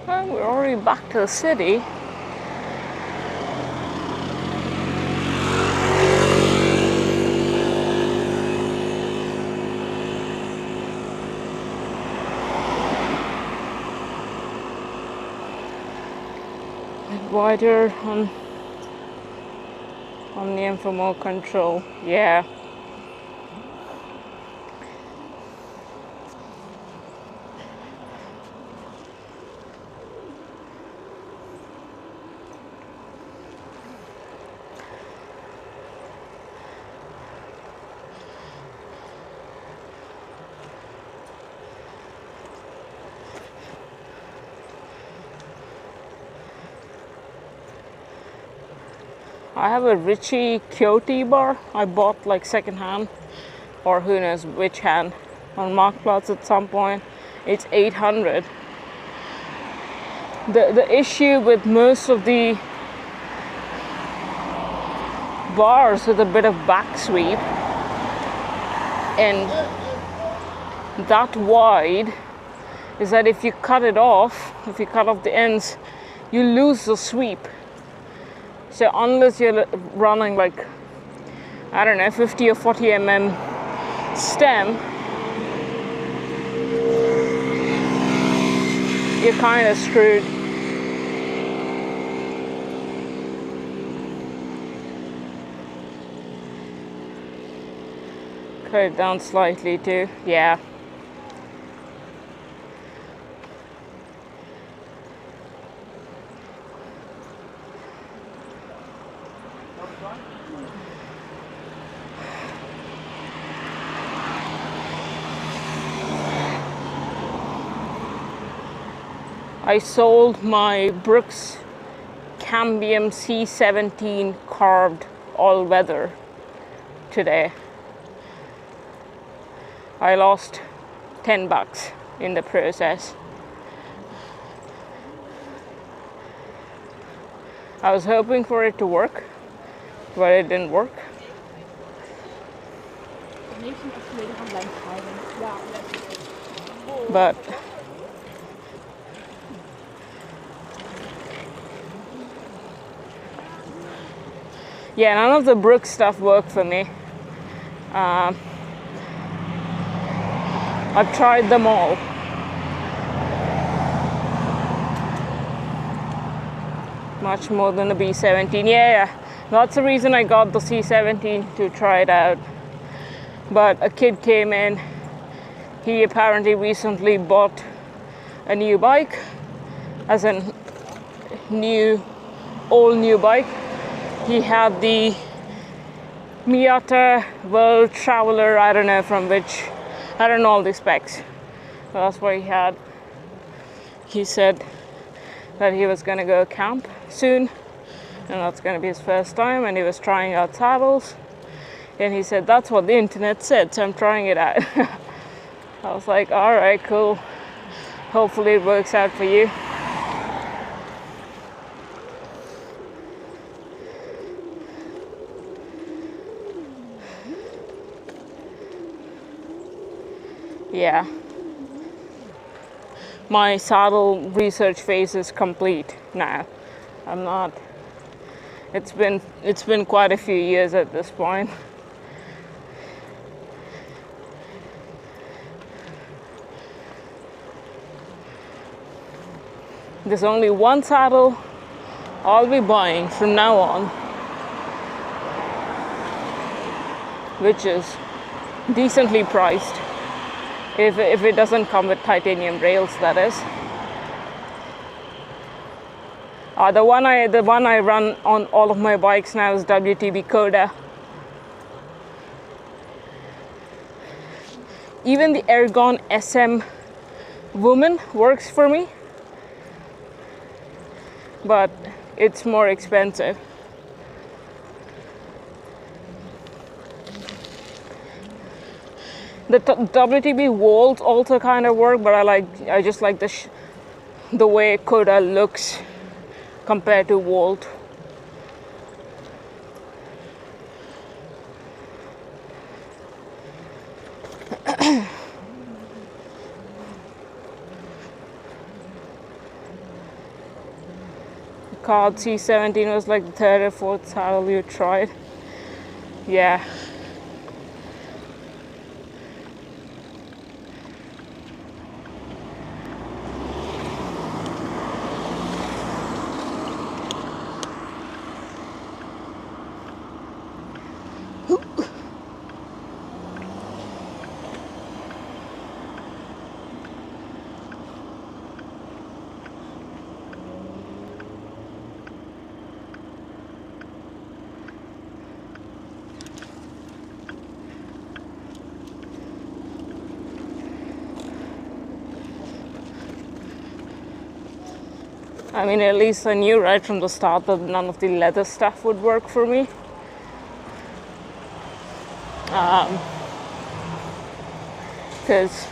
Well, we're already back to the city. Wider on the end for more control. Yeah. I have a Richie Kyoto bar I bought like secondhand, or who knows which hand, on Marktplatz at some point. It's 800. The issue with most of the bars with a bit of back sweep and that wide is that if you cut it off, if you cut off the ends, you lose the sweep. So unless you're running like, I don't know, 50 or 40 mm stem, you're kind of screwed. Cut it down slightly too, yeah. I sold my Brooks Cambium C17 carved all-weather today. I lost $10 in the process. I was hoping for it to work, but it didn't work. But yeah, none of the Brooks stuff worked for me. I've tried them all. Much more than the B17. Yeah, that's the reason I got the C17, to try it out. But a kid came in. He apparently recently bought a new bike, as a all new bike. He had the Miata World Traveler, I don't know from which, I don't know all the specs. But that's what he had. He said that he was gonna go camp soon, and that's gonna be his first time, and he was trying out saddles. And he said, that's what the internet said, so I'm trying it out. I was like, all right, cool. Hopefully it works out for you. Yeah. My saddle research phase is complete now. I'm not. It's been quite a few years at this point. There's only one saddle I'll be buying from now on, which is decently priced. If it doesn't come with titanium rails, that is. The one I run on all of my bikes now is WTB Coda. Even the Ergon SM Woman works for me, but it's more expensive. The WTB Volt also kind of work, but I just like the way Coda looks compared to Volt. card C17 was like the third or fourth saddle you tried. Yeah. I mean, at least I knew right from the start that none of the leather stuff would work for me. Because,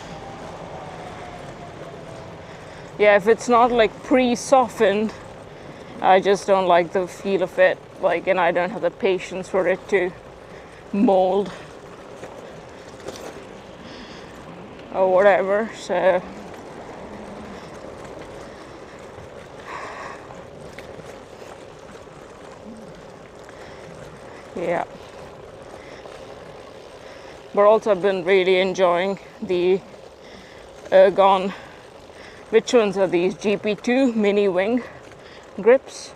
yeah, if it's not like pre-softened, I just don't like the feel of it. Like, and I don't have the patience for it to mold or whatever, so. Yeah. But also I've been really enjoying the Ergon. Which ones are these? GP2 mini wing grips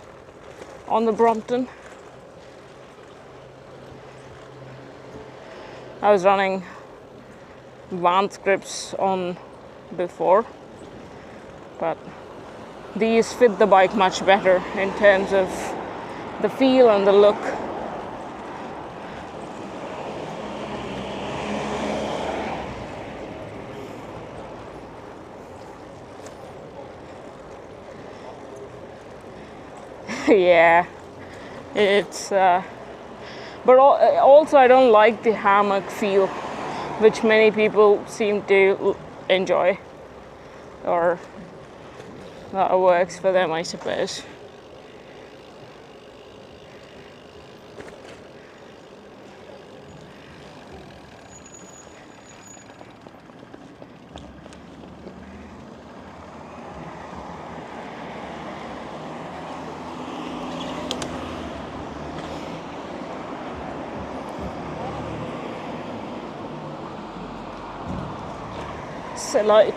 on the Brompton. I was running Vance grips on before, but these fit the bike much better in terms of the feel and the look. Yeah, it's but also I don't like the hammock feel, which many people seem to enjoy, or that works for them, I suppose.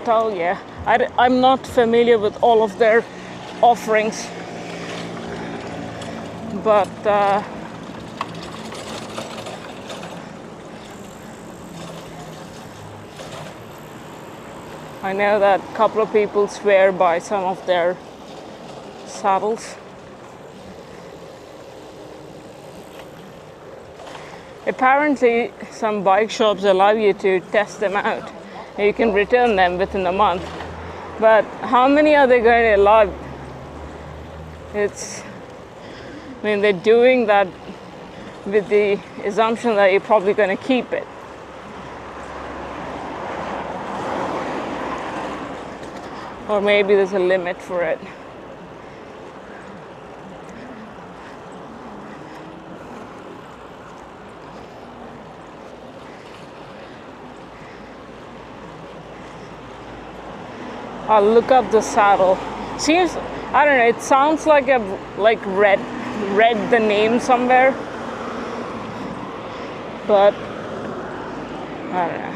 Yeah. I'm not familiar with all of their offerings, but I know that a couple of people swear by some of their saddles. Apparently, some bike shops allow you to test them out. You can return them within a month. But how many are they going to allow? I mean, they're doing that with the assumption that you're probably going to keep it. Or maybe there's a limit for it. I'll look up the saddle. Seems, I don't know, it sounds like I've read the name somewhere, but I don't know.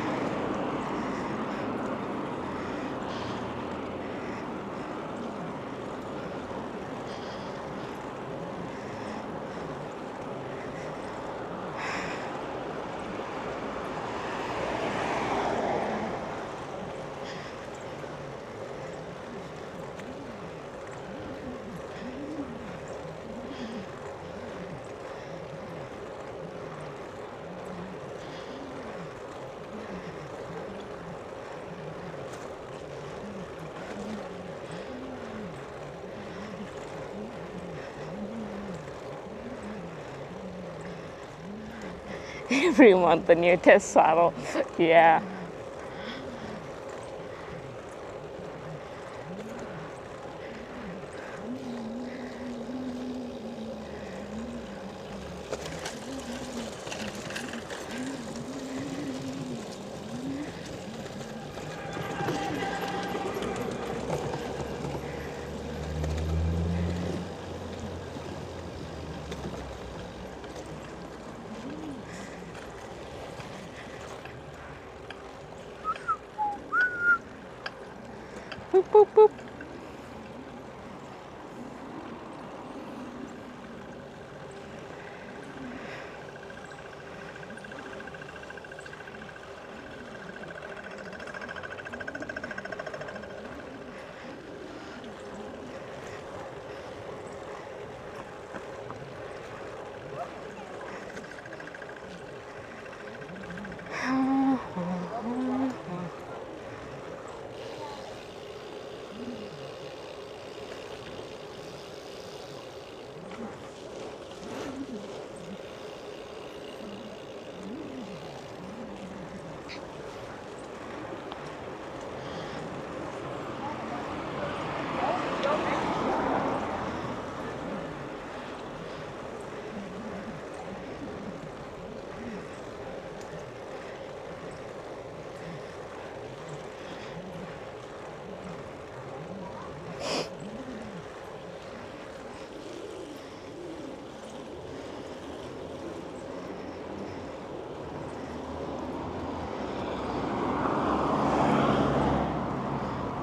Every month a new test saddle. Yeah. Boop, boop, boop.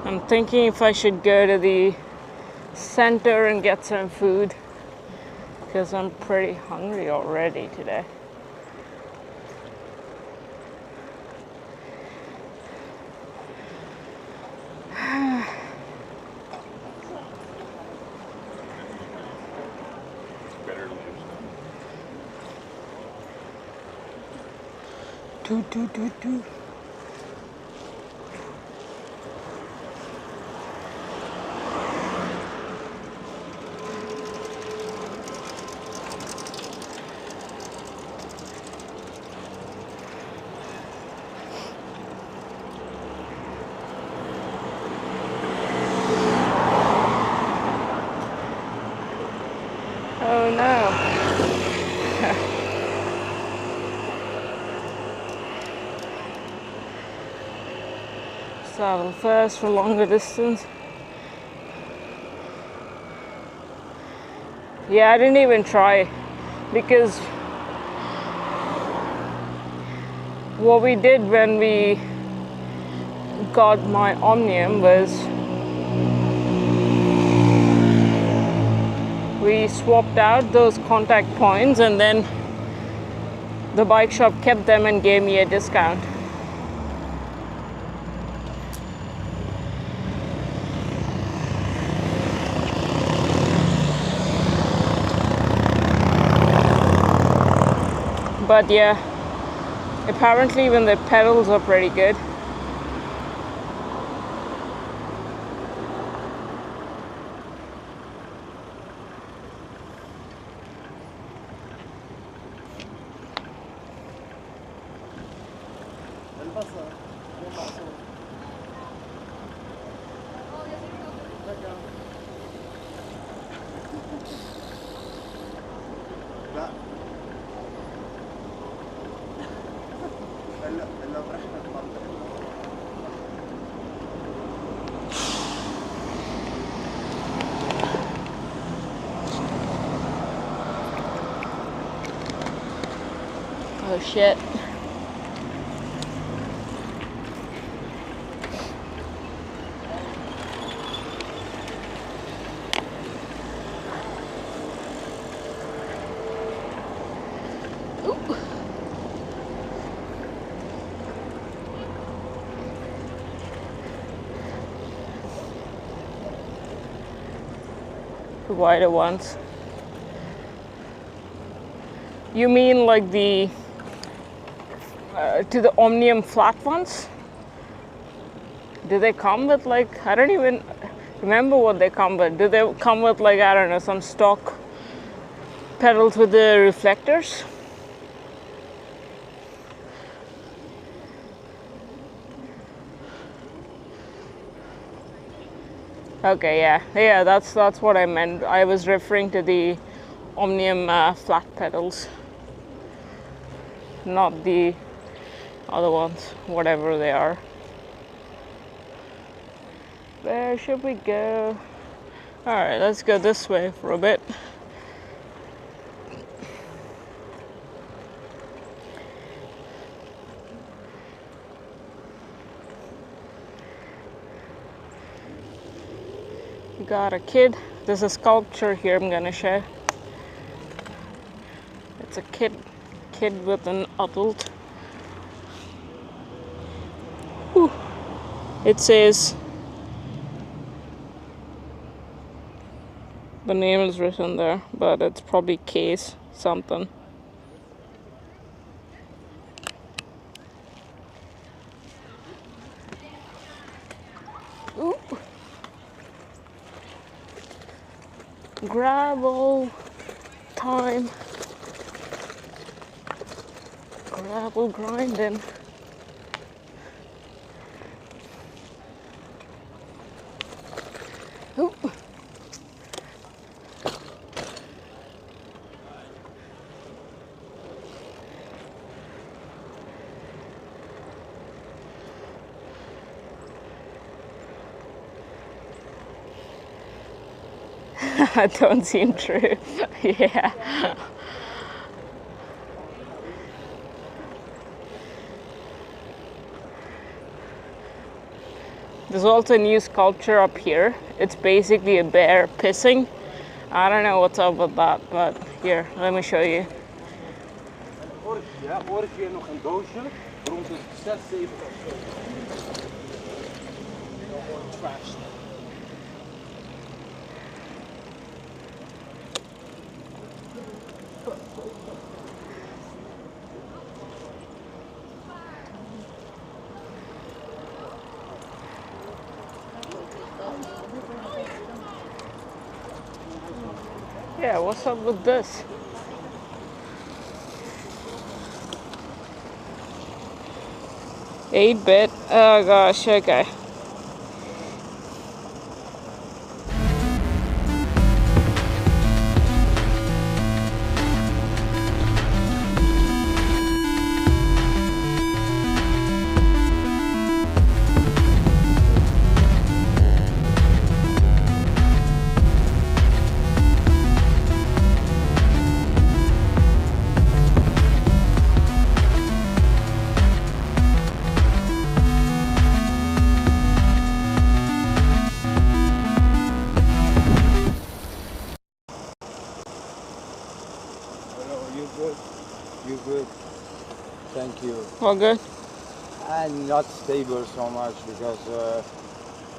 I'm thinking if I should go to the center and get some food because I'm pretty hungry already today. Do. Oh no. Travel first for longer distance. Yeah, I didn't even try because what we did when we got my Omnium was we swapped out those contact points and then the bike shop kept them and gave me a discount. But yeah, apparently even the pedals are pretty good. Oh shit. The wider ones. You mean like the to the Omnium flat ones? Do they come with like, I don't even remember what they come with. Do they come with like, I don't know, some stock pedals with the reflectors? Okay, yeah, that's what I meant. I was referring to the Omnium flat pedals, not the other ones, whatever they are. Where should we go? All right, let's go this way for a bit. We got a kid. There's a sculpture here I'm gonna show. It's a kid with an adult. Whew. It says the name is written there, but it's probably Case something. Ooh. Gravel time. Gravel grinding. Ooh. Don't seem true. Yeah. There's also a new sculpture up here. It's basically a bear pissing. I don't know what's up with that, but here, let me show you. Vorig jaar nog een doosje, rond de 6, 7 of zo. Trash. Yeah, what's up with this? 8-bit. Oh gosh, okay. You good? Thank you. All good? I'm not stable so much because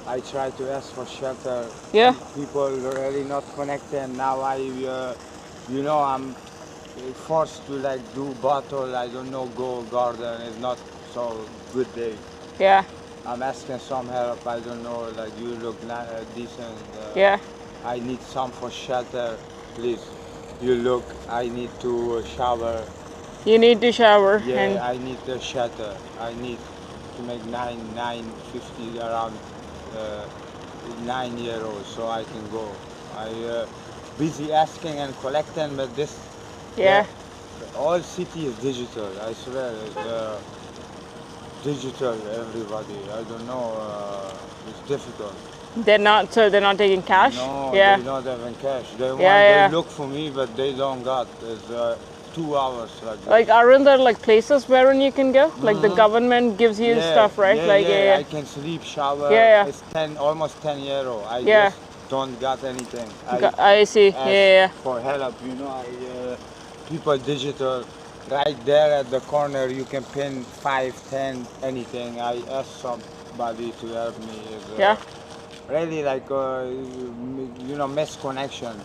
I try to ask for shelter. Yeah. People really not connected. Now I'm forced to like do bottle. I don't know, go garden. It's not so good day. Yeah. I'm asking some help. I don't know. Like you look decent. Yeah. I need some for shelter, please. You look. I need to shower. You need to shower. Yeah, And I need the shelter. I need to make 950 around 9 euros so I can go. I busy asking and collecting, but this yeah. all city is digital. I swear, it's digital. Everybody. I don't know. It's difficult. They're not taking cash? No, Yeah. they don't have cash. They Yeah. they look for me, but they don't got. It's 2 hours like that. Like, aren't there like places wherein you can go? Like the government gives you stuff, right? I can sleep, shower. Yeah. It's almost 10 euro. I Yeah. just don't got anything. I see. ask Yeah. for help. People digital. Right there at the corner, you can pin 5, 10, anything. I ask somebody to help me. Yeah. Really like misconnection.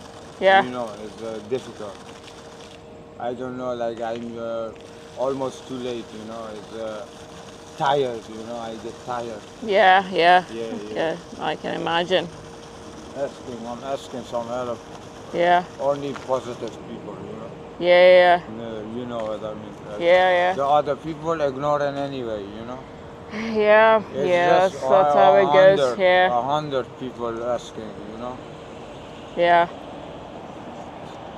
Yeah. It's difficult. I don't know, like I'm almost too late. It's tired. I get tired. Yeah. I can imagine. I'm asking some help. Yeah. Only positive people. Yeah. You know what I mean. Like, Yeah. the other people ignoring anyway. Yeah. It's Yes, just that's how it goes. 100, Yeah. 100 people asking. Yeah.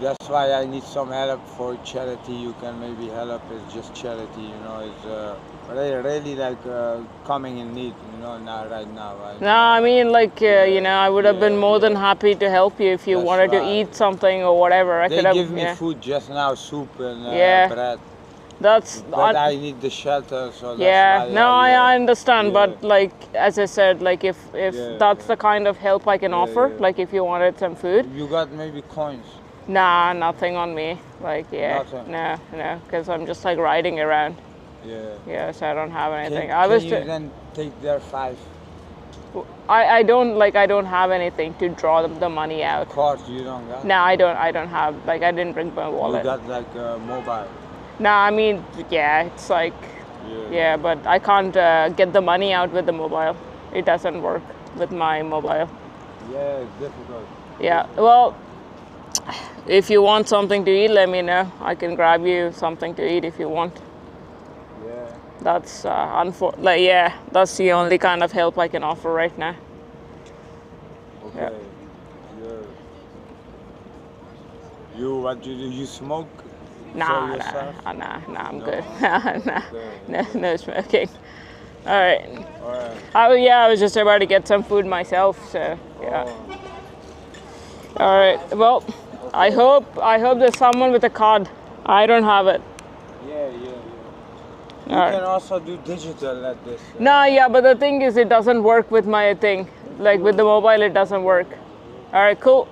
That's why I need some help for charity. You can maybe help. It's just charity. It's really like coming in need. Not right now. No, I mean, like, I would have been more than happy to help you if you wanted to eat something or whatever. They give me food just now, soup and bread. That's But I need the shelter, so yeah. that's why. No, Yeah, I understand, yeah, but like as I said, like if yeah, that's yeah, the kind of help I can yeah, offer, yeah. like if you wanted some food, You got maybe coins? nah, nothing on me. Like yeah, Nothing. no, because I'm just like riding around. Yeah. Yeah, so I don't have anything. Can you then take their 5 I don't like I don't have anything to draw the money out. cards? You don't got? No, I don't have like I didn't bring my You wallet. got like a mobile. No, I mean yeah, it's like Yeah. yeah, but I can't get the money out with the mobile. It doesn't work with my mobile. Yeah, it's difficult. Yeah, well, if you want something to eat, let me know. I can grab you something to eat if you want. Yeah. That's like yeah, that's the only kind of help I can offer right now. Okay. Yeah. You what you do? You smoke? For Nah, yourself? I'm No? good. Nah, Okay. no smoking. All right. Alright. Yeah, I was just about to get some food myself, so yeah. Oh, All right. Well, I hope there's someone with a card. I don't have it. yeah, yeah, yeah. You All right. can also do digital at this. No, yeah, but the thing is, it doesn't work with my thing. Like with the mobile, it doesn't work. All right, cool.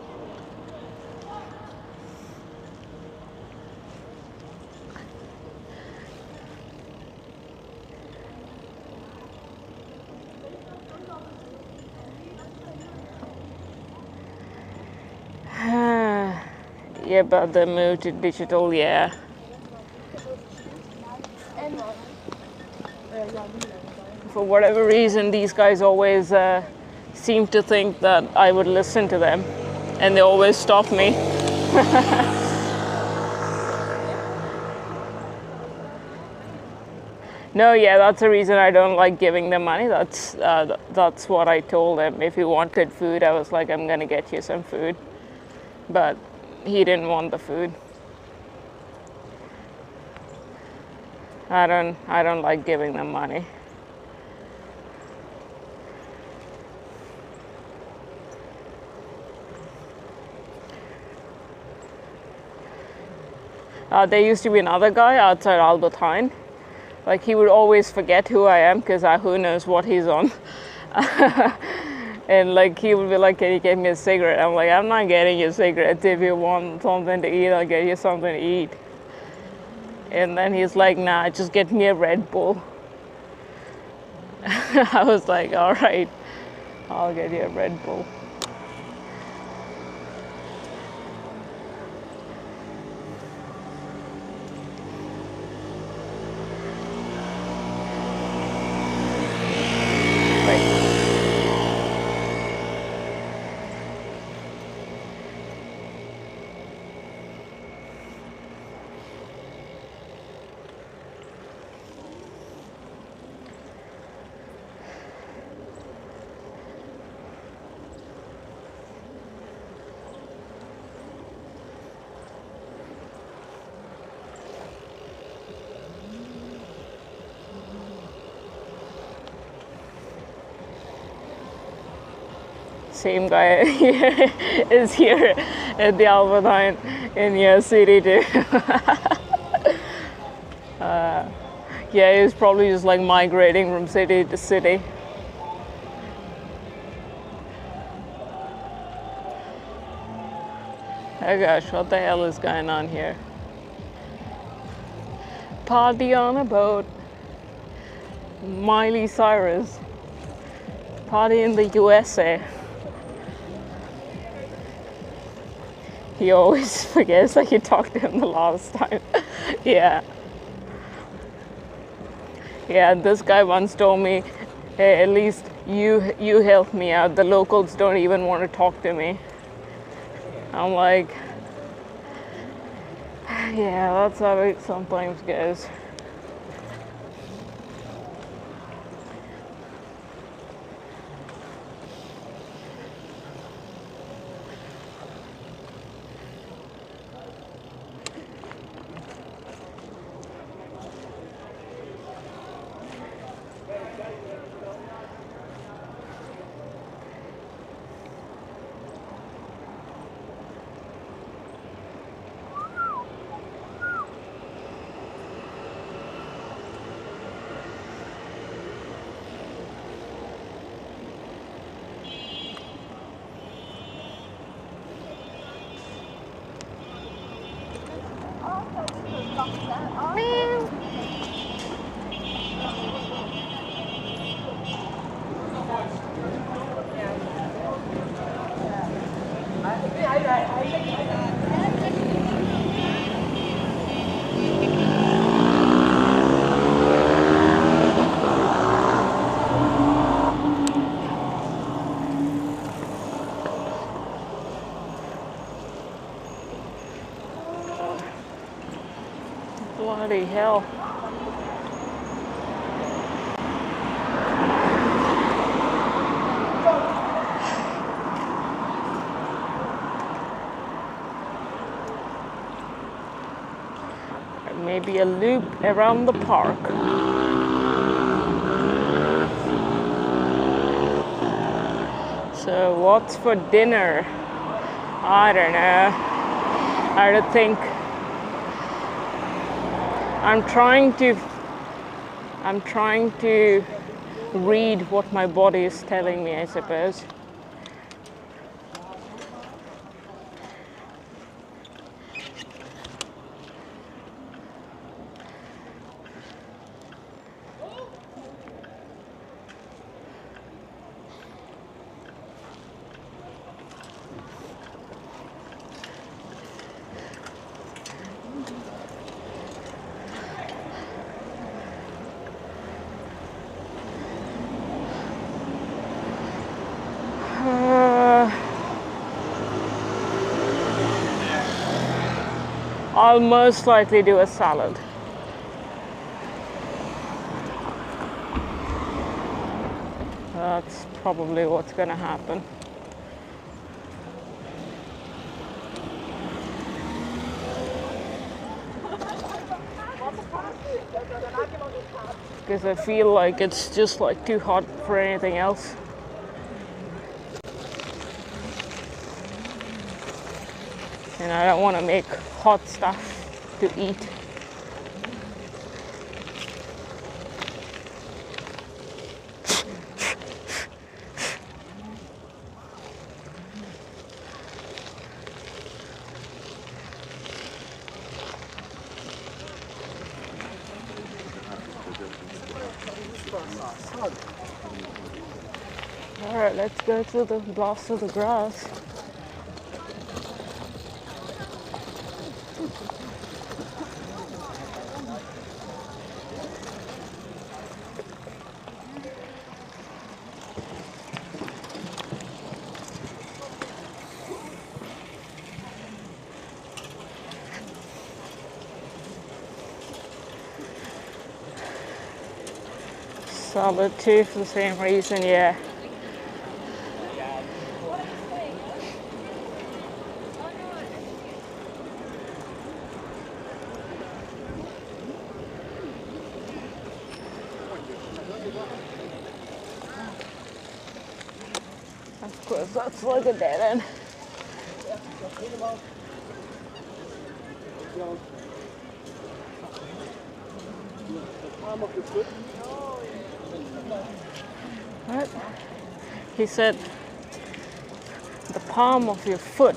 Yeah, but the move to digital, yeah. For whatever reason, these guys always seem to think that I would listen to them, and they always stop me. No, yeah, that's the reason I don't like giving them money. That's what I told him. If he wanted food, I was like, I'm gonna get you some food, but he didn't want the food. I don't like giving them money. There used to be another guy outside Albertine. Like he would always forget who I am because who knows what he's on. And like he would be like, "Can you get me a cigarette?" I'm like, "I'm not getting you a cigarette. If you want something to eat, I'll get you something to eat." And then he's like, "Nah, just get me a Red Bull." I was like, "All right, I'll get you a Red Bull." Same guy is here at the Albertine in your city too. Yeah, he's probably just like migrating from city to city. Oh gosh, what the hell is going on here? Party on a boat. Miley Cyrus. Party in the USA. He always forgets that you talked to him the last time. Yeah. Yeah, this guy once told me, "Hey, at least you helped me out. The locals don't even want to talk to me." I'm like, yeah, that's how it sometimes goes. Bloody hell. Maybe a loop around the park. So what's for dinner? I don't know. I don't think. I'm trying to read what my body is telling me, I suppose. I'll most likely do a salad. That's probably what's gonna happen. Because I feel like it's just like too hot for anything else. And I don't want to make hot stuff to eat. Alright, let's go to the blast of the grass. Salad too for the same reason, yeah. Of course, that's like a dead end. What? He said the palm of your foot.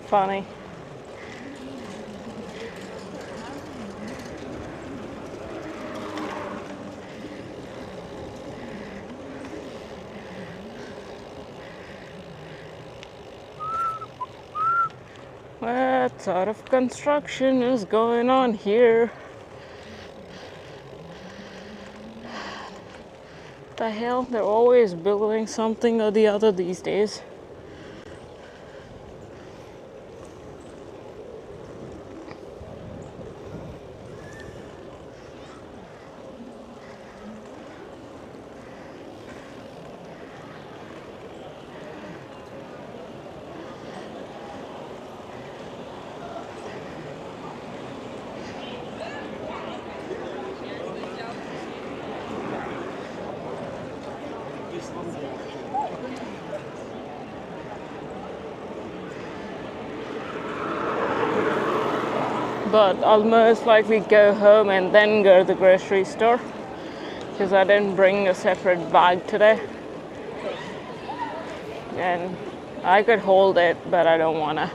Funny. What sort of construction is going on here? The hell, they're always building something or the other these days. But I'll most likely go home and then go to the grocery store because I didn't bring a separate bag today. And I could hold it, but I don't wanna.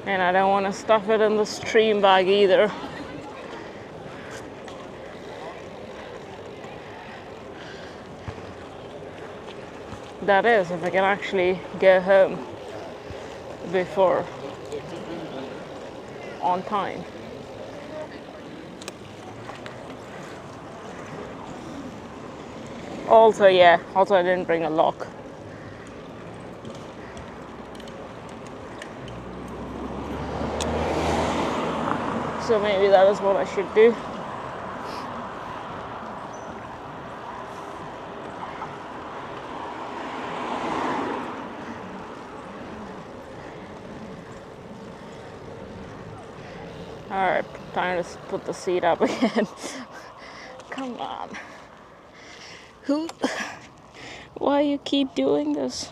And I don't wanna stuff it in the stream bag either. That is, if I can actually go home before on time. Also, I didn't bring a lock. So maybe that is what I should do. Alright, time to put the seat up again. Come on. Why you keep doing this?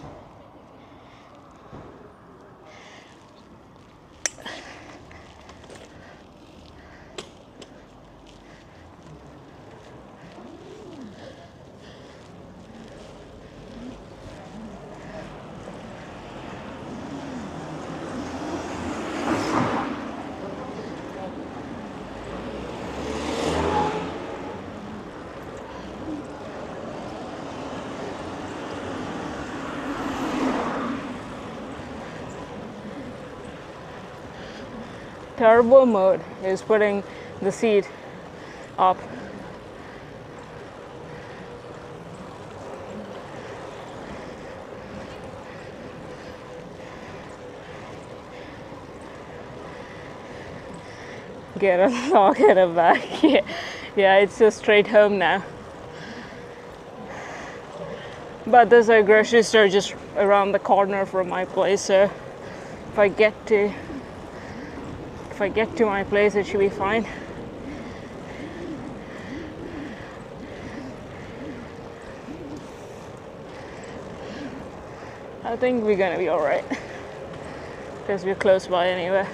Turbo mode is putting the seat up. Get it back. Yeah, it's just straight home now. But there's a grocery store just around the corner from my place, so if I get to my place, it should be fine. I think we're gonna be alright because we're close by anyway.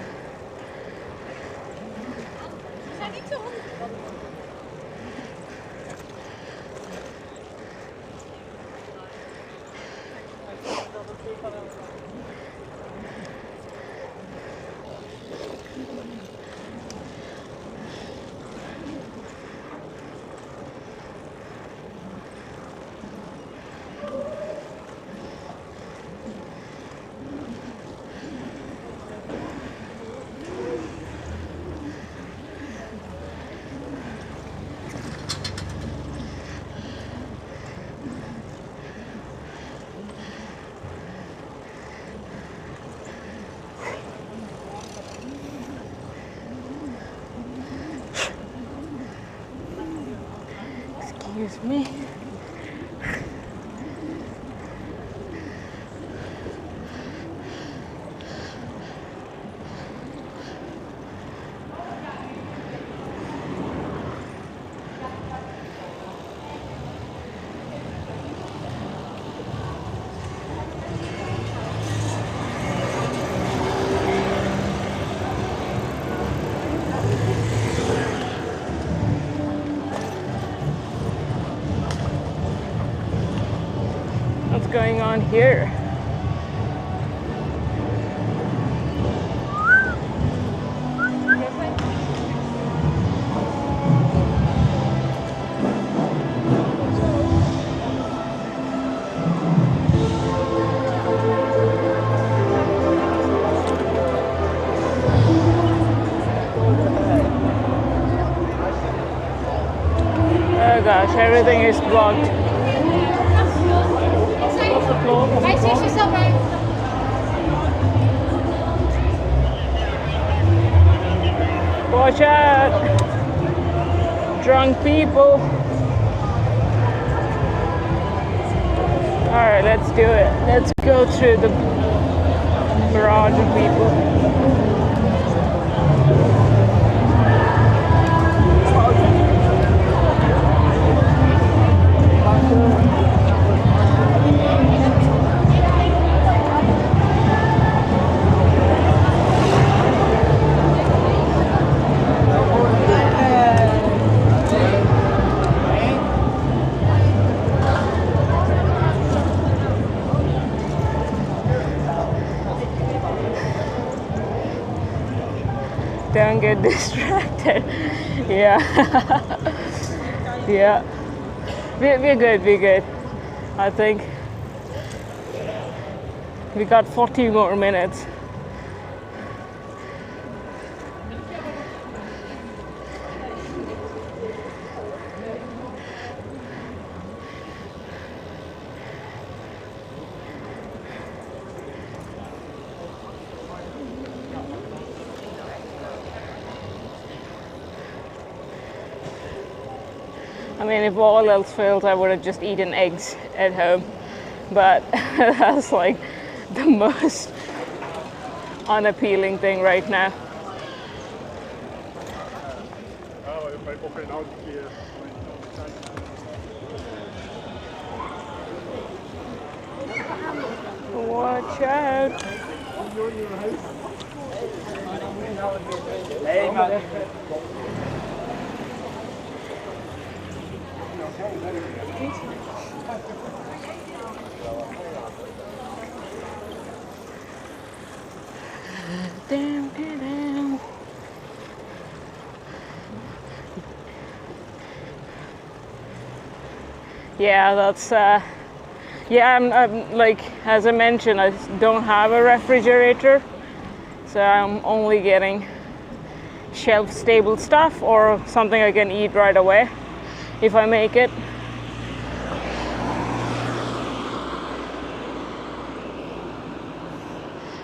Excuse me. What's going on here? Oh gosh, everything is blocked. Watch out! Drunk people. Alright, let's do it. Let's go through the barrage of people. Don't get distracted. Yeah. Yeah. We're good. I think we got 40 more minutes. I mean, if all else fails, I would have just eaten eggs at home. But that's like the most unappealing thing right now. Watch out. Hey, man. Down, down, down. Yeah, that's yeah, I'm like, as I mentioned, I don't have a refrigerator, so I'm only getting shelf stable stuff or something I can eat right away if I make it.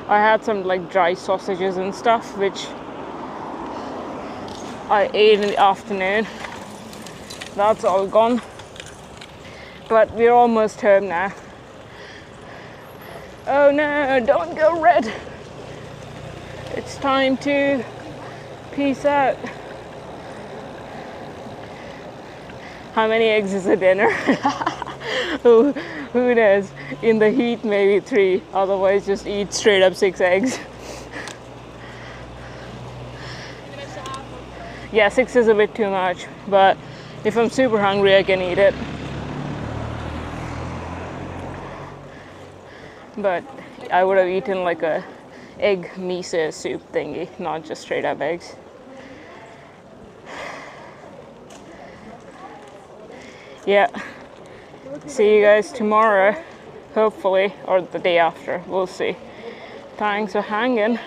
I had some like dry sausages and stuff which I ate in the afternoon. That's all gone. But we're almost home now. Oh no, don't go red. It's time to peace out. How many eggs is a dinner? who knows? In the heat, maybe 3. Otherwise, just eat straight up 6 eggs. Yeah, 6 is a bit too much, but if I'm super hungry, I can eat it. But I would have eaten like a egg miso soup thingy, not just straight up eggs. Yeah. See you guys tomorrow, hopefully, or the day after. We'll see. Thanks for hanging.